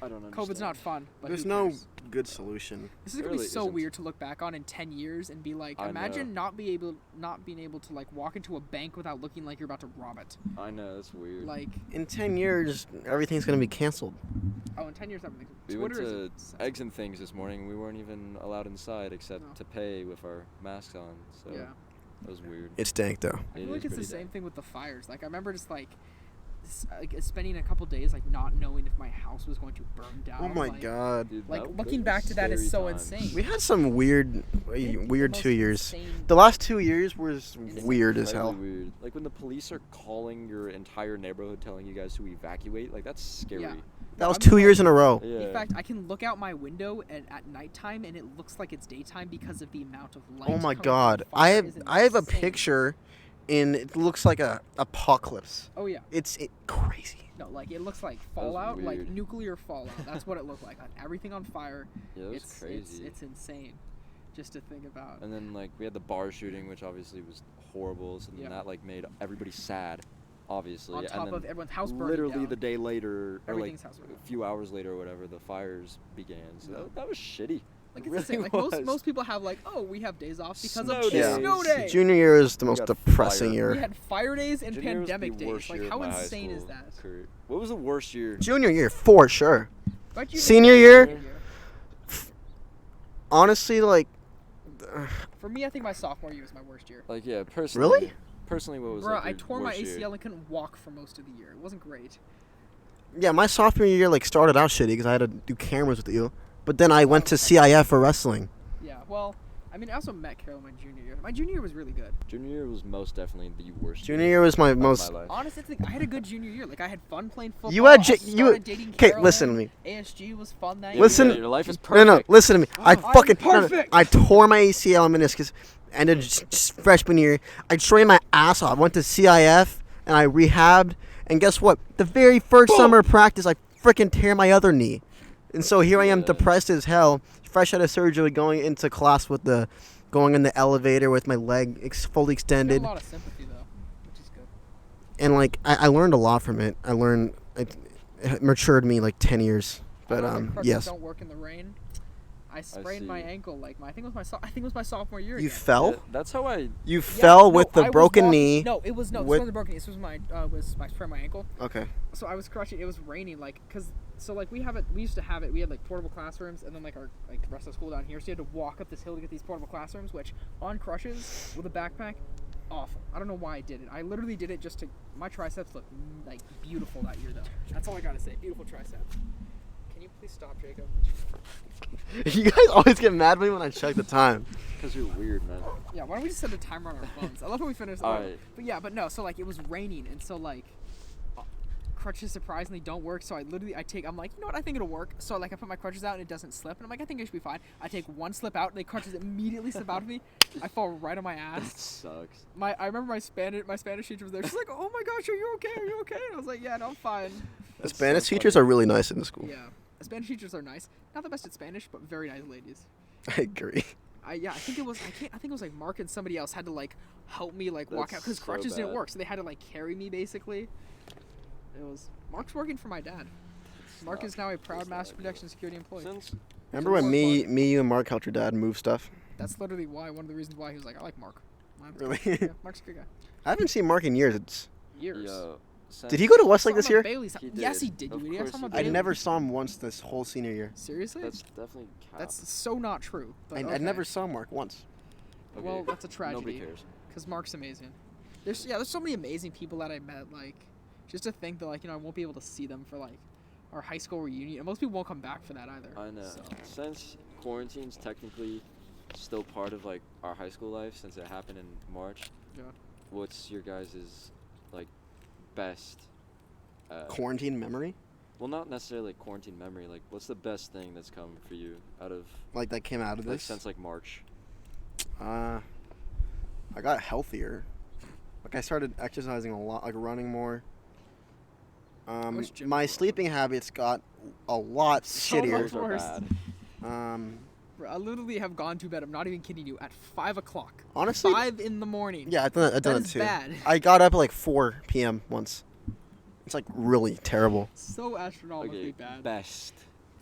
I don't understand. COVID's not fun, but There's who no cares? good solution. This is going to be so weird to look back on in 10 years and be like, imagine not being able to, like, walk into a bank without looking like you're about to rob it. I know, that's weird. Like, In 10 years, everything's going to be canceled. in 10 years, everything. We Twitter went to is Eggs and Things this morning. We weren't even allowed inside except No. to pay with our masks on. So Yeah. that was weird. It stank, though. I It feel like is it's the pretty same bad. thing with the fires. Like, I remember just, like spending a couple days, like, not knowing if my house was going to burn down. Oh, my like, God. Dude, Like, those looking were back to that is scary so times. insane. We had some weird The 2 years. most insane- The last 2 years was Insane. weird as Incredibly hell. Weird. Like when the police are calling your entire neighborhood, telling you guys to evacuate. Like that's scary. Yeah. That was I 2 mean, years in a row. Yeah. In fact, I can look out my window at nighttime and it looks like it's daytime because of the amount of light. Oh my coming from God! the I fire have is I have a insane. picture, and it looks like a apocalypse. Oh yeah. It's crazy. No, like it looks like was fallout, like weird. nuclear fallout. That's what it looked like. Everything on fire. Yeah, it was It's crazy. It's insane, just to think about. And then like we had the bar shooting, which obviously was horrible. So then Yeah. that like made everybody sad, obviously. On and top then of everyone's house burning literally down. the day later, or like Everything's house burning a few hours later, or whatever, the fires began. So Yeah. that was shitty. Like It it's the same. really Like was. most people have like, oh, we have days off because Snow of days. snow day. Junior year is the We most got depressing fired. year. We had fire days and Junior was the pandemic days. worst year Like of how my high insane is school that? career. What was the worst year? Junior year, for sure. But you Senior year? year. Honestly, like, For me, I think my sophomore year was my worst year. Like yeah, personally. Really? Personally, what was Bro, like I your tore my worst ACL year? and couldn't walk for most of the year. It wasn't great. yeah, my sophomore year like started out shitty because I had to do cameras with you, but then I went to CIF for wrestling. Yeah, well, I mean, I also met Carol my junior year. My junior year was really good. Junior year was most definitely the worst. Junior year was my of most. My life. Honestly, I had a good junior year. Like, I had fun playing football. You had I started dating okay. Caroline. Listen to me. ASG was fun that Yeah, Listen- yeah, your life is No, perfect. no. Listen to me. I I'm fucking perfect. I tore my ACL and meniscus. Ended just freshman year. I trained my ass off. I went to CIF and I rehabbed. And guess what? The very first summer of practice, I freaking tear my other knee. And so here I am, Yeah. depressed as hell, fresh out of surgery, going into class going in the elevator with my leg fully I got extended. a lot of sympathy, though, which is good. And like I learned a lot from it. It matured me like 10 years. But I learned that crutches yes. don't work in the rain. I sprained my see. ankle like I think it was my sophomore year. You again. fell? Yeah, that's how I. You Yeah, fell no, with I the was broken walking- knee. No, it was this with- wasn't the broken knee. This was my sprained my ankle. Okay. So I was crutching. It was raining, like, we used to have it. We had like portable classrooms, and then like our the rest of school down here. So you had to walk up this hill to get these portable classrooms, which on crutches with a backpack, awful. I don't know why I did it. I literally did it just to. My triceps look like beautiful that year, though. That's all I gotta say. Beautiful triceps. Can you please stop, Jacob? You guys always get mad at me when I check the time. Because you're weird, man. Yeah, why don't we just set a timer on our phones? I love how we finished. Alright. But yeah, but no. So like it was raining, and so like crutches surprisingly don't work. So I'm like, you know what? I think it'll work. So like I put my crutches out and it doesn't slip, and I'm like, I think it should be fine. I take one slip out, and the crutches immediately slip out of me. I fall right on my That ass. sucks. I remember my Spanish teacher was there. She's like, oh my gosh, are you okay? Are you okay? And I was like, yeah, no, I'm fine. The That's Spanish so teachers funny. are really nice in the school. Yeah, Spanish teachers are nice. Not the best at Spanish, but very nice ladies. I agree. I think it was like Mark and somebody else had to like help me like walk out That's because so crutches didn't bad. work, so they had to like carry me basically. Mark's working for my dad. Mark is now a proud That's not master ideal. protection security employee. Since Remember when you and Mark helped your dad move stuff? That's literally one of the reasons why he was like, I like Mark. Really? Yeah, Mark's a good guy. I haven't seen Mark in years. Years. Did he go to Saw Westlake him this at year? Bailey's. He Yes, he did. did. Of You course saw him at he I did. Bailey's? never saw him once this whole senior year. Seriously? That's definitely cap. That's so not true. But I okay. never saw Mark once. Okay. Well, that's a tragedy. Nobody cares. Because Mark's amazing. There's so many amazing people that I met. Like, just to think that like I won't be able to see them for like our high school reunion. And most people won't come back for that either. I know. So. Since quarantine's technically still part of like our high school life, since it happened in March. Yeah. What's your guys' like best? Quarantine memory? Well, not necessarily like quarantine memory. Like, what's the best thing that's come for you out of Like that came out of like this? since like March? I got healthier. Like I started exercising a lot, like running more. Which gym My you sleeping habits got a lot So shittier. much Those are worse. bad. Bro, I literally have gone to bed. I'm not even kidding you. At 5 o'clock. Honestly, 5 in the morning. yeah, I've done That that is too. bad. I got up at like 4 p.m. once. It's like really terrible. So astronomically Okay, bad. best.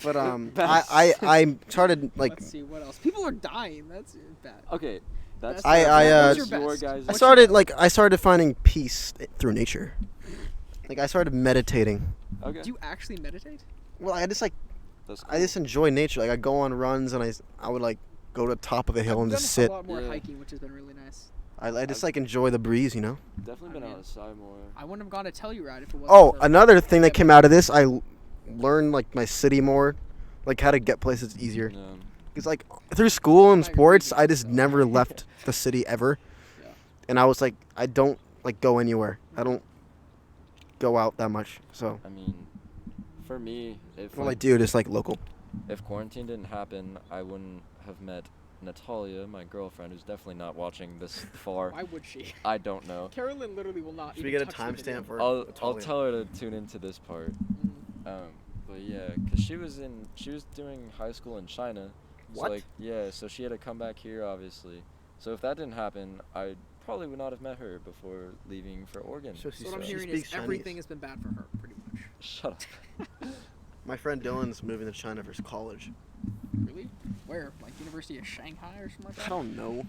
But Best. I started like Let's see what else. People are dying. That's bad. Okay, that's That's What's your best? guys'. I started finding peace through nature. Like I started meditating. Okay. Do you actually meditate? Well, I just That's I just enjoy nature. Like I go on runs and I would like go to the top of a hill I've and done just sit. a lot more Yeah. hiking, which has been really nice. I just like enjoy the breeze, you know. definitely I been mean, outside more. I wouldn't have gone to Telluride if it wasn't Oh, for another thing that Kevin. came out of this, I learned like my city more, like how to get places easier. Yeah. Because like through school and Like sports, regions, I just so. never left the city ever. Yeah. And I was like, I don't like go anywhere. I don't go out that much. So I mean, for me, if all I like, do is like local. if quarantine didn't happen, I wouldn't have met Natalia, my girlfriend, who's definitely not watching this far. Why would she? I don't know. Carolyn literally will not. Should we even get a touch the video. timestamp for? I'll Natalia? tell her to tune into this part. Mm. But yeah, cause she was doing high school in China. What? So like yeah, so she had to come back here obviously. So if that didn't happen, I probably would not have met her before leaving for Oregon. So So what I'm She hearing speaks is Chinese. everything has been bad for her, pretty much. Shut up. My friend Dylan's moving to China for college. Really? Where? Like University of Shanghai or something like I that? don't know.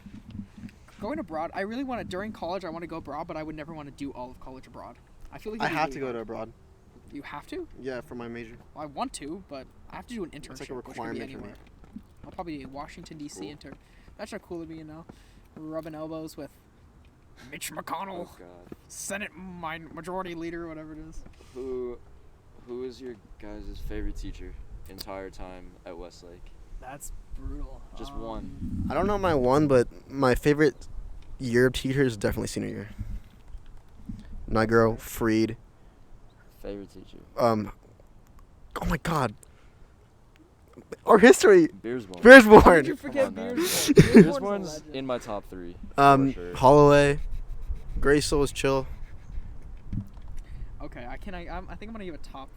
Going abroad, I really want to. During college, I want to go abroad, but I would never want to do all of college abroad. I feel like I it'd be have really to go to hard. abroad. You have to? Yeah, for my major. Well, I want to, but I have to do an internship. It's like a which could be requirement for me. anywhere. I'll probably do a Washington D.C. Cool. intern. That's not cool to me, you know. Rubbing elbows with Mitch McConnell, Oh God. Senate Majority Leader, whatever it is. Who is your guys' favorite teacher entire time at Westlake? That's brutal. Just one. I don't know my one, but my favorite year of teacher is definitely senior year. Nigro, Freed, Favorite teacher. oh my God. Our history. Beersborn. How did you Beersborn. forget Come on, man. Beersborn? Beersborn's a Beersborn's legend. in my top 3. for sure. Holloway, Gracel was chill. Okay, I think I'm gonna give a top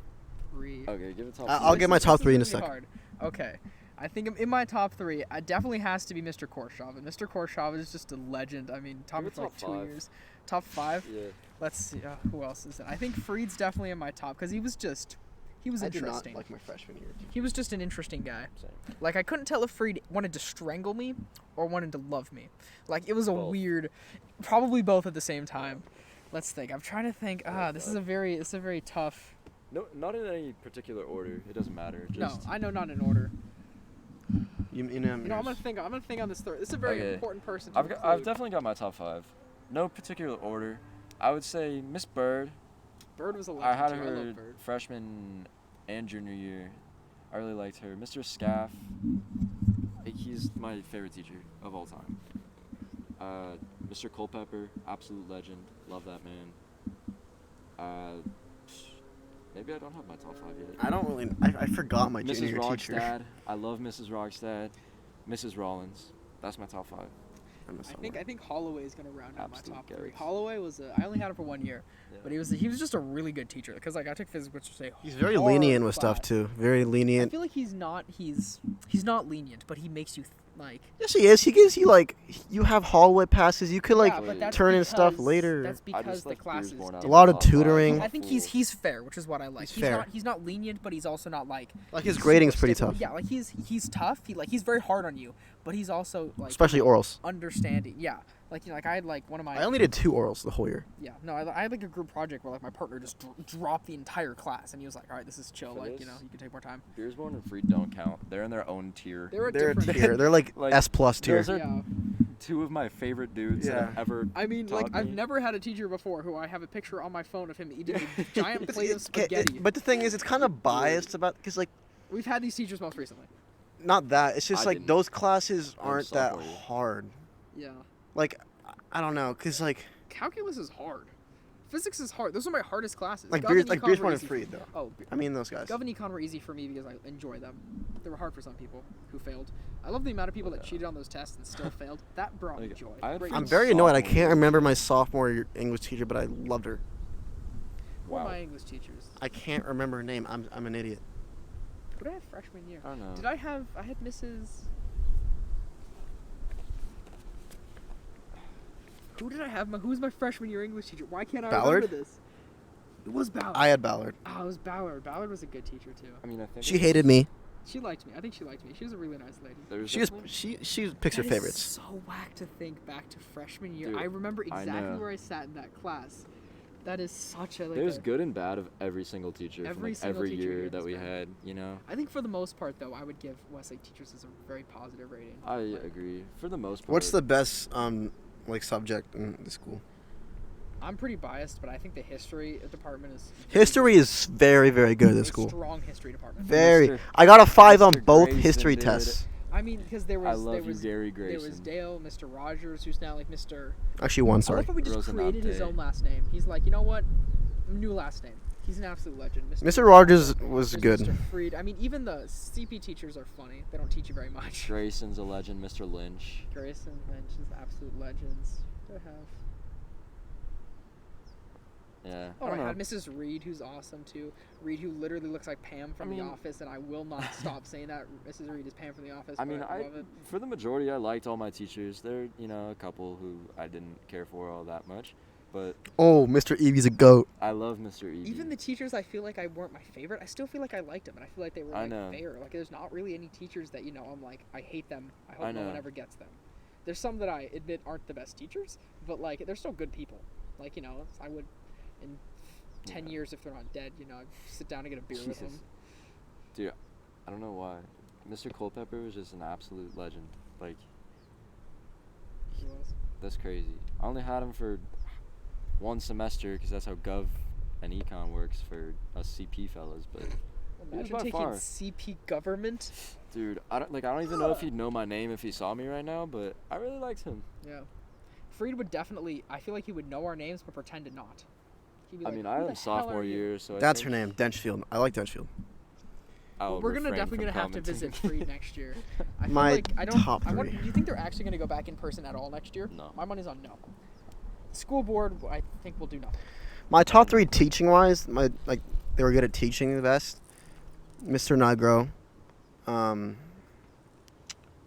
3. Okay, give it top. I'll three. get my This top is 3 in a really second. hard. Okay, I think in my top 3, it definitely has to be Mr. Korshov. And Mr. Korshov is just a legend. I mean, top Give it for like top 2 5. years. Top 5. Yeah. Let's see. Who else is it? I think Freed's definitely in my top because he was I did not interesting. like my freshman year. He was just an interesting guy. Same. Like, I couldn't tell if Freed wanted to strangle me or wanted to love me. Like, it was a Both. weird, probably both at the same time. Let's think. I'm trying to think. Oh, This God. is a very tough. No, not in any particular order. It doesn't matter. No, Just I know not in order. You know, You know, I'm gonna think on this third. This is a very Okay. important person. To I've include. definitely got my top 5. No particular order. I would say Miss Bird. Bird was a legend I had too. I her love Bird. freshman and junior year. I really liked her. Mr. Scaff. He's my favorite teacher of all time. Mr. Culpepper, absolute legend. Love that man. Maybe I don't have my top 5 yet. I don't really. I forgot my junior Mrs. year teacher. Rogstad. I love Mrs. Rogstad. Mrs. Rollins. That's my top 5. I think Holloway is gonna round out my Absolute top 3. goat. Holloway was I only had him for 1 year, but he was just a really good teacher because like I took physics, which was a He's very hard lenient with stuff class. too. Very I lenient. feel like he's not lenient, but he makes you like Yes, he is. He gives you like you have hallway passes. You could like yeah, but that's turn in stuff because- later. That's I because just the left class is Beersborn out A different. lot of top 5. tutoring. I think he's fair, which is what I like. He's fair. He's not lenient, but he's also not like Like his super grading's pretty stickler. tough. Yeah, like he's tough. He's very hard on you, but he's also like Especially orals. understanding. Yeah, like like I had like one of my I only did 2 orals the whole year. yeah no I had like a group project where like my partner just dropped the entire class and he was like, all right, this is chill. For Like this? you know you can take more time. Beersborn and Freed don't count. They're in their own tier. They're a They're a different tier. They're like Like, S+ tier. those are- yeah. two of my favorite dudes that have ever I mean, taught like, me. I've never had a teacher before who I have a picture on my phone of him eating a giant plate of spaghetti. But the thing is, it's kind of biased about because like We've had these teachers most recently. not that. It's just I like didn't. those classes aren't that sophomore year. hard. Yeah. Like I don't know, cause like Calculus is hard. Physics is hard. Those are my hardest classes. like Gov beers and econ one were is easy free for- though. Oh, I mean those guys. Gov and econ were easy for me because I enjoy them. They were hard for some people who failed. I love the amount of people that cheated on those tests and still failed. That brought me Like, joy. I had Great. I'm friends- very annoyed. I Sophomore can't year. remember my sophomore English teacher, but I loved her. Who are Wow. my English teachers? I can't remember her name. I'm an idiot. Who did I have freshman year? I don't know. Did I had Mrs. Who did I have? Who's my freshman year English teacher? Why can't I Ballard? remember this? It was Ballard. I had Ballard. Oh, it was Ballard. Ballard was a good teacher too. I mean, I think She hated me. She liked me. I think she liked me. She was a really nice lady. There's She was definitely- she picks her That is favorites. so whack to think back to freshman year. Dude, I remember I exactly know. where I sat in that class. That is such a like. There's good and bad of every single teacher from Every like, single every teacher year here that is we bad. had. You know, I think for the most part though, I would give Westlake teachers as a very positive rating. I Like, agree for the most part. What's the best like subject in the school? I'm pretty biased, but I think the history department is. History is very very good at a this school. Strong history department. Very. Mr. I got a 5 on Mr. both Grayson history did. tests. I mean, because there was I love there you, was Gary there was Grayson. Dale, Mr. Rogers, who's now like Mr. Actually, one. I Sorry. love how we just created his Rosinante. own last name. He's like, you know what? New last name. He's an absolute legend. Mr. Rogers was There's good. Mr. Freed. I mean, even the CP teachers are funny. They don't teach you very much. Grayson's a legend, Mr. Lynch. Grayson, Lynch is absolute legends. Who do I have? Yeah. Oh, I I don't had know. Mrs. Reed, who's awesome too. Reed, who literally looks like Pam from I The mean- Office, and I will not stop saying that Mrs. Reed is Pam from The Office. I but mean, I love it. for the majority, I liked all my teachers. There, you know, a couple who I didn't care for all that much, but Oh, Mr. Evie's a goat. I love Mr. E. Even the teachers I feel like I weren't my favorite, I still feel like I liked them, and I feel like they were I like know. fair. Like there's not really any teachers that I'm like I hate them. I hope I no one know. ever gets them. There's some that I admit aren't the best teachers, but like they're still good people. Like I would in 10 Yeah. years if they're not dead, I'd sit down and get a beer with Jesus. them. Dude, I don't know why. Mr. Culpepper was just an absolute legend. Like, He was. that's crazy. I only had him for one semester because that's how Gov and Econ works for us CP fellas. But Imagine by taking far. CP government. dude, I don't even know if he'd know my name if he saw me right now. But I really liked him. Yeah. Freed would definitely. I feel like he would know our names but pretend to not. He'd be I like, mean, "Who I the am hell sophomore are you?" year, so I That's her think name, Denchfield. I like Denchfield. I'll We're refrain definitely from gonna have to commenting. visit Freed next year. I feel My like I don't. top I want, three. do you think they're actually gonna go back in person at all next year? No. My money's on no. School board, I think will do nothing. My top 3 teaching wise, they were good at teaching the best. Mr. Nigro,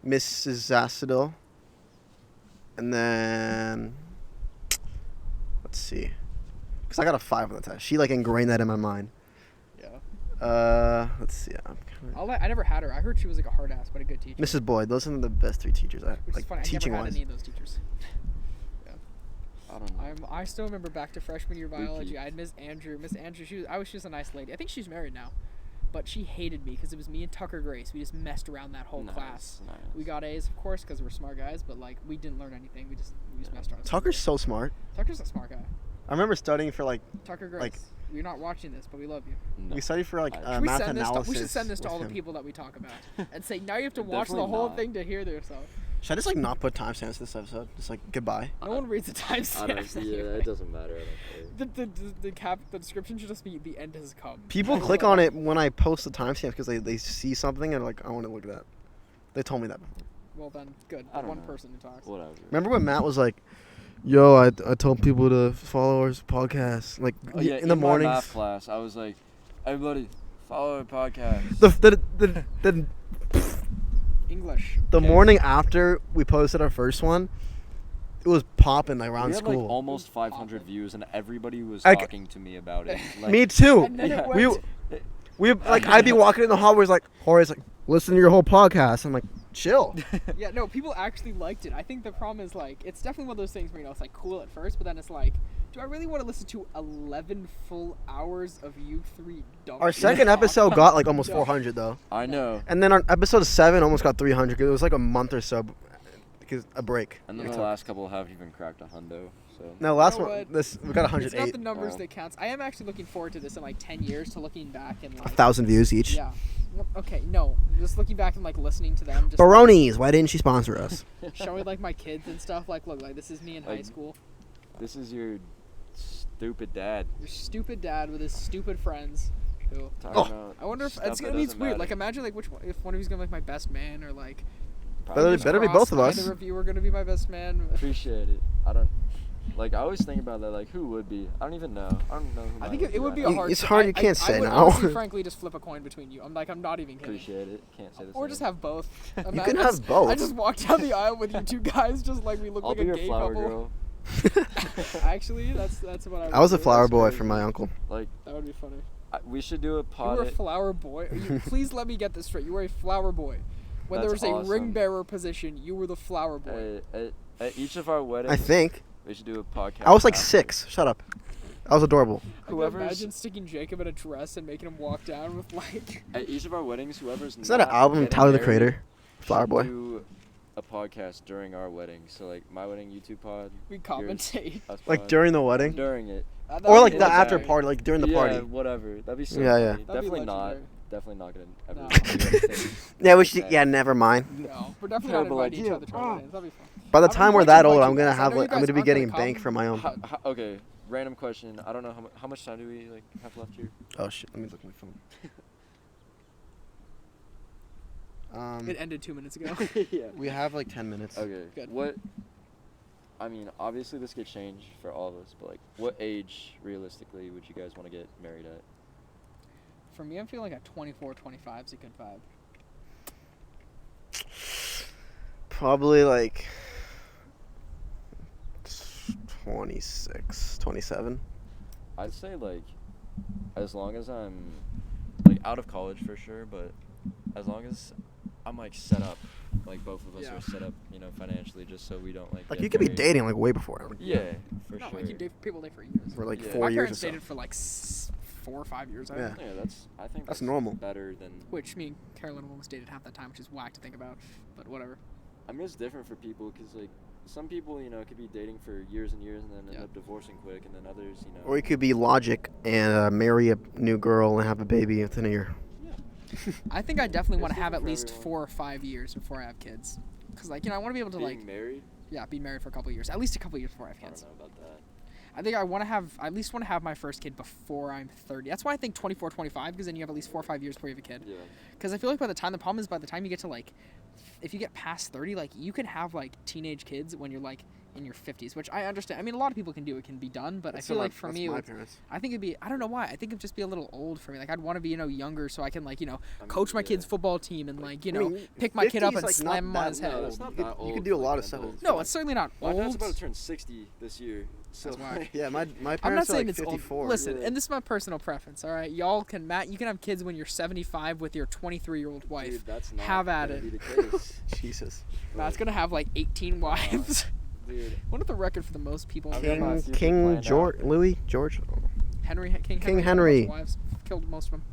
Mrs. Zassadil, and then let's see, because I got a 5 on the test. She ingrained that in my mind. Yeah. Let's see. I never had her. I heard she was like a hard ass, but a good teacher. Mrs. Boyd. Those are the best 3 teachers I Which is funny. I teaching never had wise. any of those teachers. I don't know. I still remember back to freshman year biology. peaked. I had Miss Andrew. Miss Andrew, she was a nice lady. I think she's married now, but she hated me because it was me and Tucker Grace. We just messed around that whole class. Nice. We got A's, of course, because we're smart guys, but we didn't learn anything. We just messed around. Tucker's so smart. Tucker's a smart guy. I remember studying for Tucker Grace. You're not watching this, but we love you. No. we studied for Should we math send this? analysis. We should send this to with all the him. people that we talk about and say now you have to watch the Definitely whole not. thing to hear yourself. Should I just not put timestamps this episode? Just goodbye. No one reads the I don't. timestamps. Yeah, anyway. it doesn't matter. I don't care. The description should just be the end has come. People click on it when I post the timestamps because they see something and I want to look at that. They told me that before. Well then, good. I don't One know. person who talks. Whatever. Remember when Matt was like, "Yo, I told people to follow our podcast Oh, yeah, in the my mornings." math class, I was like, "Everybody, follow our podcast." The English. Okay. morning after we posted our first one, it was popping around we had school. almost 500 views, and everybody was Like- talking to me about it. Me too. And then it Yeah. went. We I'd be walking in the hallways Jorge's listen to your whole podcast. I'm like, chill. Yeah, no, people actually liked it. I think the problem is it's definitely one of those things where it's cool at first, but then it's do I really want to listen to 11 full hours of you three dumb Our people second talk? episode got almost No. 400 though. I know. And then our episode 7 almost got 300 because it was a month or so because a break. And then Yeah. the last couple haven't even cracked a hundo. So No, last You know one. what? This we got It's 108. not the numbers Oh. that counts. I am actually looking forward to this in like 10 years to looking back and like 1,000 views each. yeah. Well, okay, no, just looking back and like listening to them, just like, Baroni's. Why didn't she sponsor us? showing like my kids and stuff. Like, look, like this is me in high Like- school. this is your stupid dad. Your stupid dad with his stupid friends. Who Talking Oh. about I wonder if stuff it's that gonna be doesn't weird. matter. Like, imagine like which one, if one of you's gonna be like my best man or like. Probably Better be fingers both of crossed, us. Either of you are gonna be my best man. Appreciate it. I don't. Like I always think about that. Like who would be? I don't even know. I don't know. Who I mine think it would be a right now. hard. It's hard, I- you can't I say would now. honestly, frankly, just flip a coin between you. I'm not even kidding. Appreciate it. Can't say the Or same. just have both. You Ima- can I have just- both. I just walked down the aisle with you two guys, just like we look I'll like be a your gay flower couple. girl. Actually, that's what I. I was a would do. flower boy crazy. for my uncle. Like That would be funny. we should do a You pod. were a flower boy. Please let me get this straight. You were a flower boy. When there was That's a awesome. ring bearer position, you were the flower boy. At each of our weddings, I think. we should do a podcast. I was like after. 6. Shut up. I was adorable. I can whoever's- imagine sticking Jacob in a dress and making him walk down with like. At each of our weddings, whoever's Is that an not album, getting Tyler the married Creator? Flower should Boy. Do a podcast during our wedding. So like my wedding, YouTube pod. We commentate. Us Like pod. during the wedding? During it. That Or would like be the legendary. after party, like during the yeah, party. whatever. That'd be so. Yeah, yeah. funny. That'd be Definitely not. legendary. Definitely not gonna ever. No. do anything Yeah, we should. like Yeah, that. never mind. No, we're definitely Terrible not inviting each idea. other to our weddings. That'd be fun. By the I'm time we're going to that old, invite I'm you gonna guys. I have know like you I'm guys gonna be aren't getting gonna bank come. from my own. Okay, random question. I don't know how much time do we like have left here? Oh shit! Let me look at my phone. It ended 2 minutes ago. yeah. We have like 10 minutes. Okay. Good. What? I mean, obviously this could change for all of us, but like, what age realistically would you guys want to get married at? For me, I'm feeling like at 24, 25 is a good vibe. Probably like 26, 27. I'd say like, as long as I'm like out of college for sure, but as long as I'm like set up, like both of us Yeah. are set up, financially, just so we don't like. Like get you could be married. dating like way before. Yeah, for No, sure. like people date for years. For like Yeah. 4 My years or parents so. dated for like 4 or 5 years. I Yeah. think. Yeah, I think That's normal. Better than. Which me and Carolyn almost dated half that time, which is whack to think about. But whatever. I mean, it's different for people because like some people, could be dating for years and years and then end Yeah. up divorcing quick, and then others, Or you could be logic and marry a new girl and have a baby within a year. I think I definitely want It's to have at different for least everyone. 4 or 5 years before I have kids. Because, like, I want to be able to, Being like, married. be married for a couple of years. At least a couple of years before I have I don't kids. know about that. I think I at least want to have my first kid before I'm 30. That's why I think 24, 25, because then you have at least 4 or 5 years before you have a kid. Yeah. Because I feel like the problem is by the time you get to, like, if you get past 30, like, you can have, like, teenage kids when you're, like, in your 50s, which I understand. I mean, a lot of people can do it, can be done, but I feel like for me, parents. I think it'd be, I don't know why, I think it'd just be a little old for me. Like, I'd want to be, younger so I can, like, I mean, coach my yeah. kid's football team and, like, I mean, pick my kid up 50 and is, like, slam him not on his that head. old. It's not You that could- you old could do a for, lot like, of stuff. adults. No, it's certainly not My old. dad's about to turn 60 this year. So That's whack. Yeah, my I'm not parents are saying like it's 54. old. Listen, Yeah. and this is my personal preference, all right? You can have kids when you're 75 with your 23-year-old wife. Dude, that's not Have at gonna it. be the case. Jesus. Matt's going to have, like, 18 wives. Dude, What is the record for the most people? I've got my King future King planned George out. Louis George. King King had a Henry. bunch of wives. Killed most of them.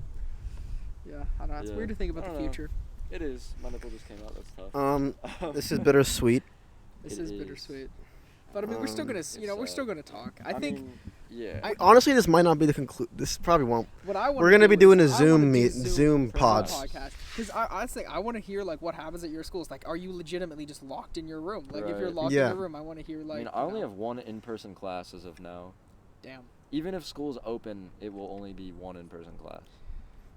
Yeah, I don't know. It's Yeah. weird to think about I the don't know. future. It is. My nipple just came out. That's tough. This is bittersweet. This It is is. bittersweet. But I mean, we're still gonna, It's we're still sad. gonna talk. I think mean, yeah. Honestly, this might not be the conclude. This probably won't. what I want. We're gonna be doing a I wanna Zoom do meet, Zoom for the pods. podcast. Because I think I want to hear like what happens at your schools. Like, are you legitimately just locked in your room? Like, if you're Right. locked Yeah. in your room, I want to hear like. I mean, I only have one in-person class as of now. Damn. Even if school's open, it will only be one in-person class.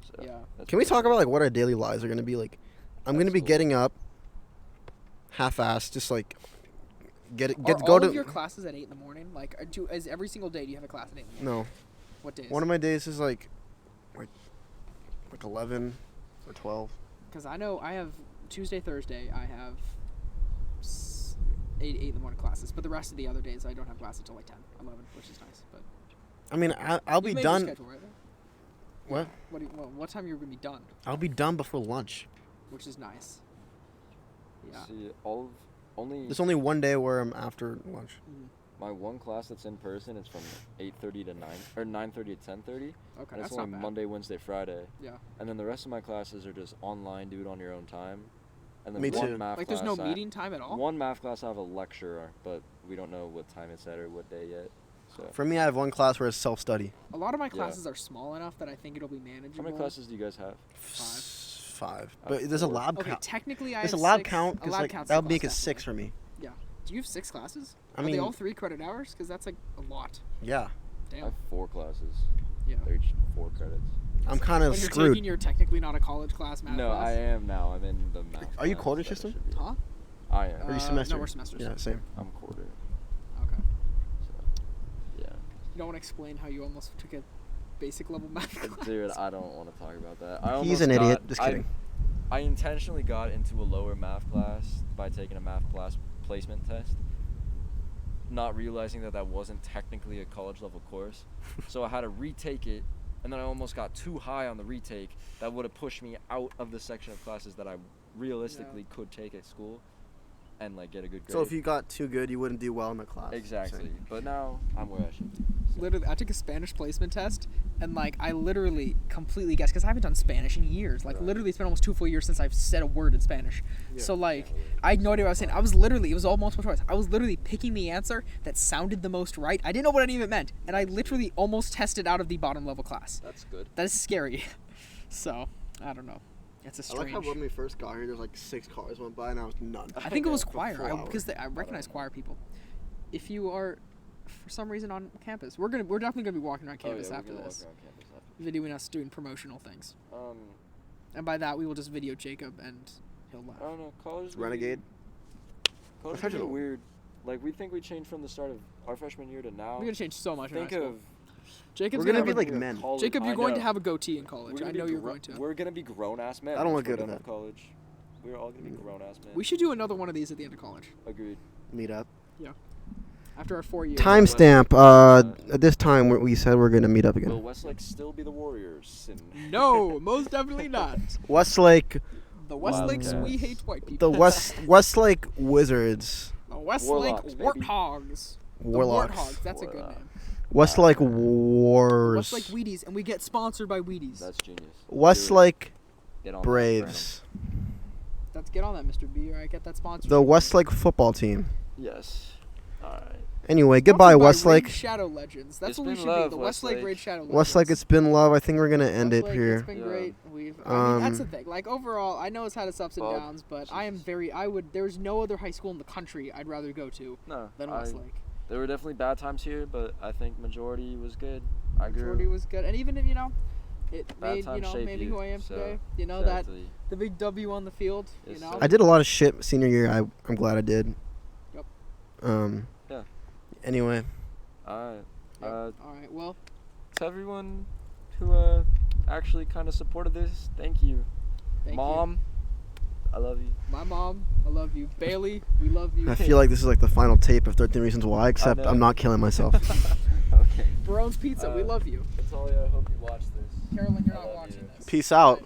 So Yeah. that's Can we pretty talk cool. about like what our daily lives are gonna be like? I'm gonna be Absolutely. getting up, half-assed, just like Are go all to. of your classes at 8 in the morning? Like, is every single day do you have a class at 8 in the morning? No, What days? one of my days is like 11 or 12. Because I know I have Tuesday, Thursday. I have 8 in the morning classes, but the rest of the other days I don't have classes until like 10, 11, which is nice. But I mean, I'll be you made your done. schedule, right? What? What time you're gonna be done? I'll be done before lunch. Which is nice. Yeah. See, only There's only one day where I'm after lunch. Mhm. my one class that's in person is from 8:30 to 9 or 9:30 to 10:30. Okay, And that's it's not only bad. Monday, Wednesday, Friday. Yeah. And then the rest of my classes are just online, do it on your own time. And then Me one too. math Like, there's class no meeting time at all? One math class I have a lecture, but we don't know what time it's at or what day yet. So For me, I have one class where it's self-study. A lot of my Yeah. classes are small enough that I think it'll be manageable. how many classes do you guys have? 5. I But have there's a 4. lab Okay, count. technically I There's have a lab 6. count A because lab like count's that the would make it class, 6 for me. Yeah. Do you have 6 classes? I Are they mean- all 3 credit hours? Because that's like a lot. Yeah. I Damn. have 4 classes. Yeah. They're each 4 credits. I'm kind of When you're screwed. taking your technically not a college class math No, class. I am now. I'm in the math. Are you class quarter that I system? should be in. Huh? I am. Are you semester? No, we're semesters. Yeah, same. I'm quarter. Okay. So, yeah. You don't want to explain how you almost took a basic level math class? Dude, I don't want to talk about that. He's an idiot. Just kidding. I intentionally got into a lower math class by taking a math class placement test, not realizing that that wasn't technically a college level course. So I had to retake it, and then I almost got too high on the retake. That would have pushed me out of the section of classes that I realistically could take at school and like get a good grade. So if you got too good, you wouldn't do well in the class. Exactly. Same. But now I'm where I should be. So. Literally, I took a Spanish placement test, and like I literally completely guessed because I haven't done Spanish in years. Like Right. literally, it's been almost 2 full years since I've said a word in Spanish. Yeah. So like, Yeah. I had no idea what I was saying. I was literally, it was all multiple choice. I was literally picking the answer that sounded the most right. I didn't know what any of it meant, and I literally almost tested out of the bottom level class. That's good. That is scary. So I don't know. It's a I like strange. how when we first got here, there's like 6 cars went by and I was none. I think it was For choir 4 hours. because I recognize choir people. If you are, for some reason, on campus, we're definitely gonna be walking around campus we're after gonna this, walk around campus after. videoing us doing promotional things, Um, and by that we will just video Jacob and he'll laugh. I don't know. College. is Renegade. College Such is a- weird. Like we think we changed from the start of our freshman year to now. We're gonna change so much. Think in high of. school. Jacob's We're gonna have be a- like men. College. Jacob, you're I going to know. have a goatee in college. We're I gonna know be you're going to. We're gonna be grown ass men. I don't once look good we're at done that. with college. We're all gonna be grown ass men. We should do another one of these at the end of college Agreed. Meet up. after our 4 years. Timestamp. At this time we said we're gonna meet up Will again. Westlake still be the Warriors? And No, most definitely not. Westlake. The Westlakes, we Wildcats. hate white The people. Westlake Wizards. The Westlake Warlocks, baby. Warthogs. The Warlocks. Warthogs. That's a good Warlocks. name. Westlake Wars. Westlake Wheaties, and we get sponsored by Wheaties. that's genius. Westlake Get on that, Braves. Let's get on that, Mr. B. All right, get that sponsor. The Westlake football team. Brandon. Yes. All right. Anyway, goodbye, Westlake. Raid Shadow Legends. That's It's what we been should love, be. The Westlake Westlake. Raid Shadow Legends. Westlake, it's been love. I think we're gonna end it Westlake, here. It's been Yeah. great. I mean, that's the Um, thing. Like overall, I know it's had its ups and Fuck. downs, but I am very. There's no other high school in the country I'd rather go to No. than Westlake. There were definitely bad times here, but I think majority was good. I grew. Majority was good, and even if it Bad made times shape maybe you, who I am so today. That exactly. the big W on the field. Yes, You know. sir. I did a lot of shit senior year. I'm glad I did. Yep. Yeah. Anyway, All right. Yep. All right. Well, To everyone who actually kind of supported this, thank you. thank Mom, you. I love you. My mom, I love you. Bailey, we love you. I feel like this is like the final tape of 13 Reasons Why, except know. I'm not killing myself. Okay. Barone's Pizza, we love you. Natalia, I hope you watch this. Carolyn, you're I not love watching you. this. Peace out.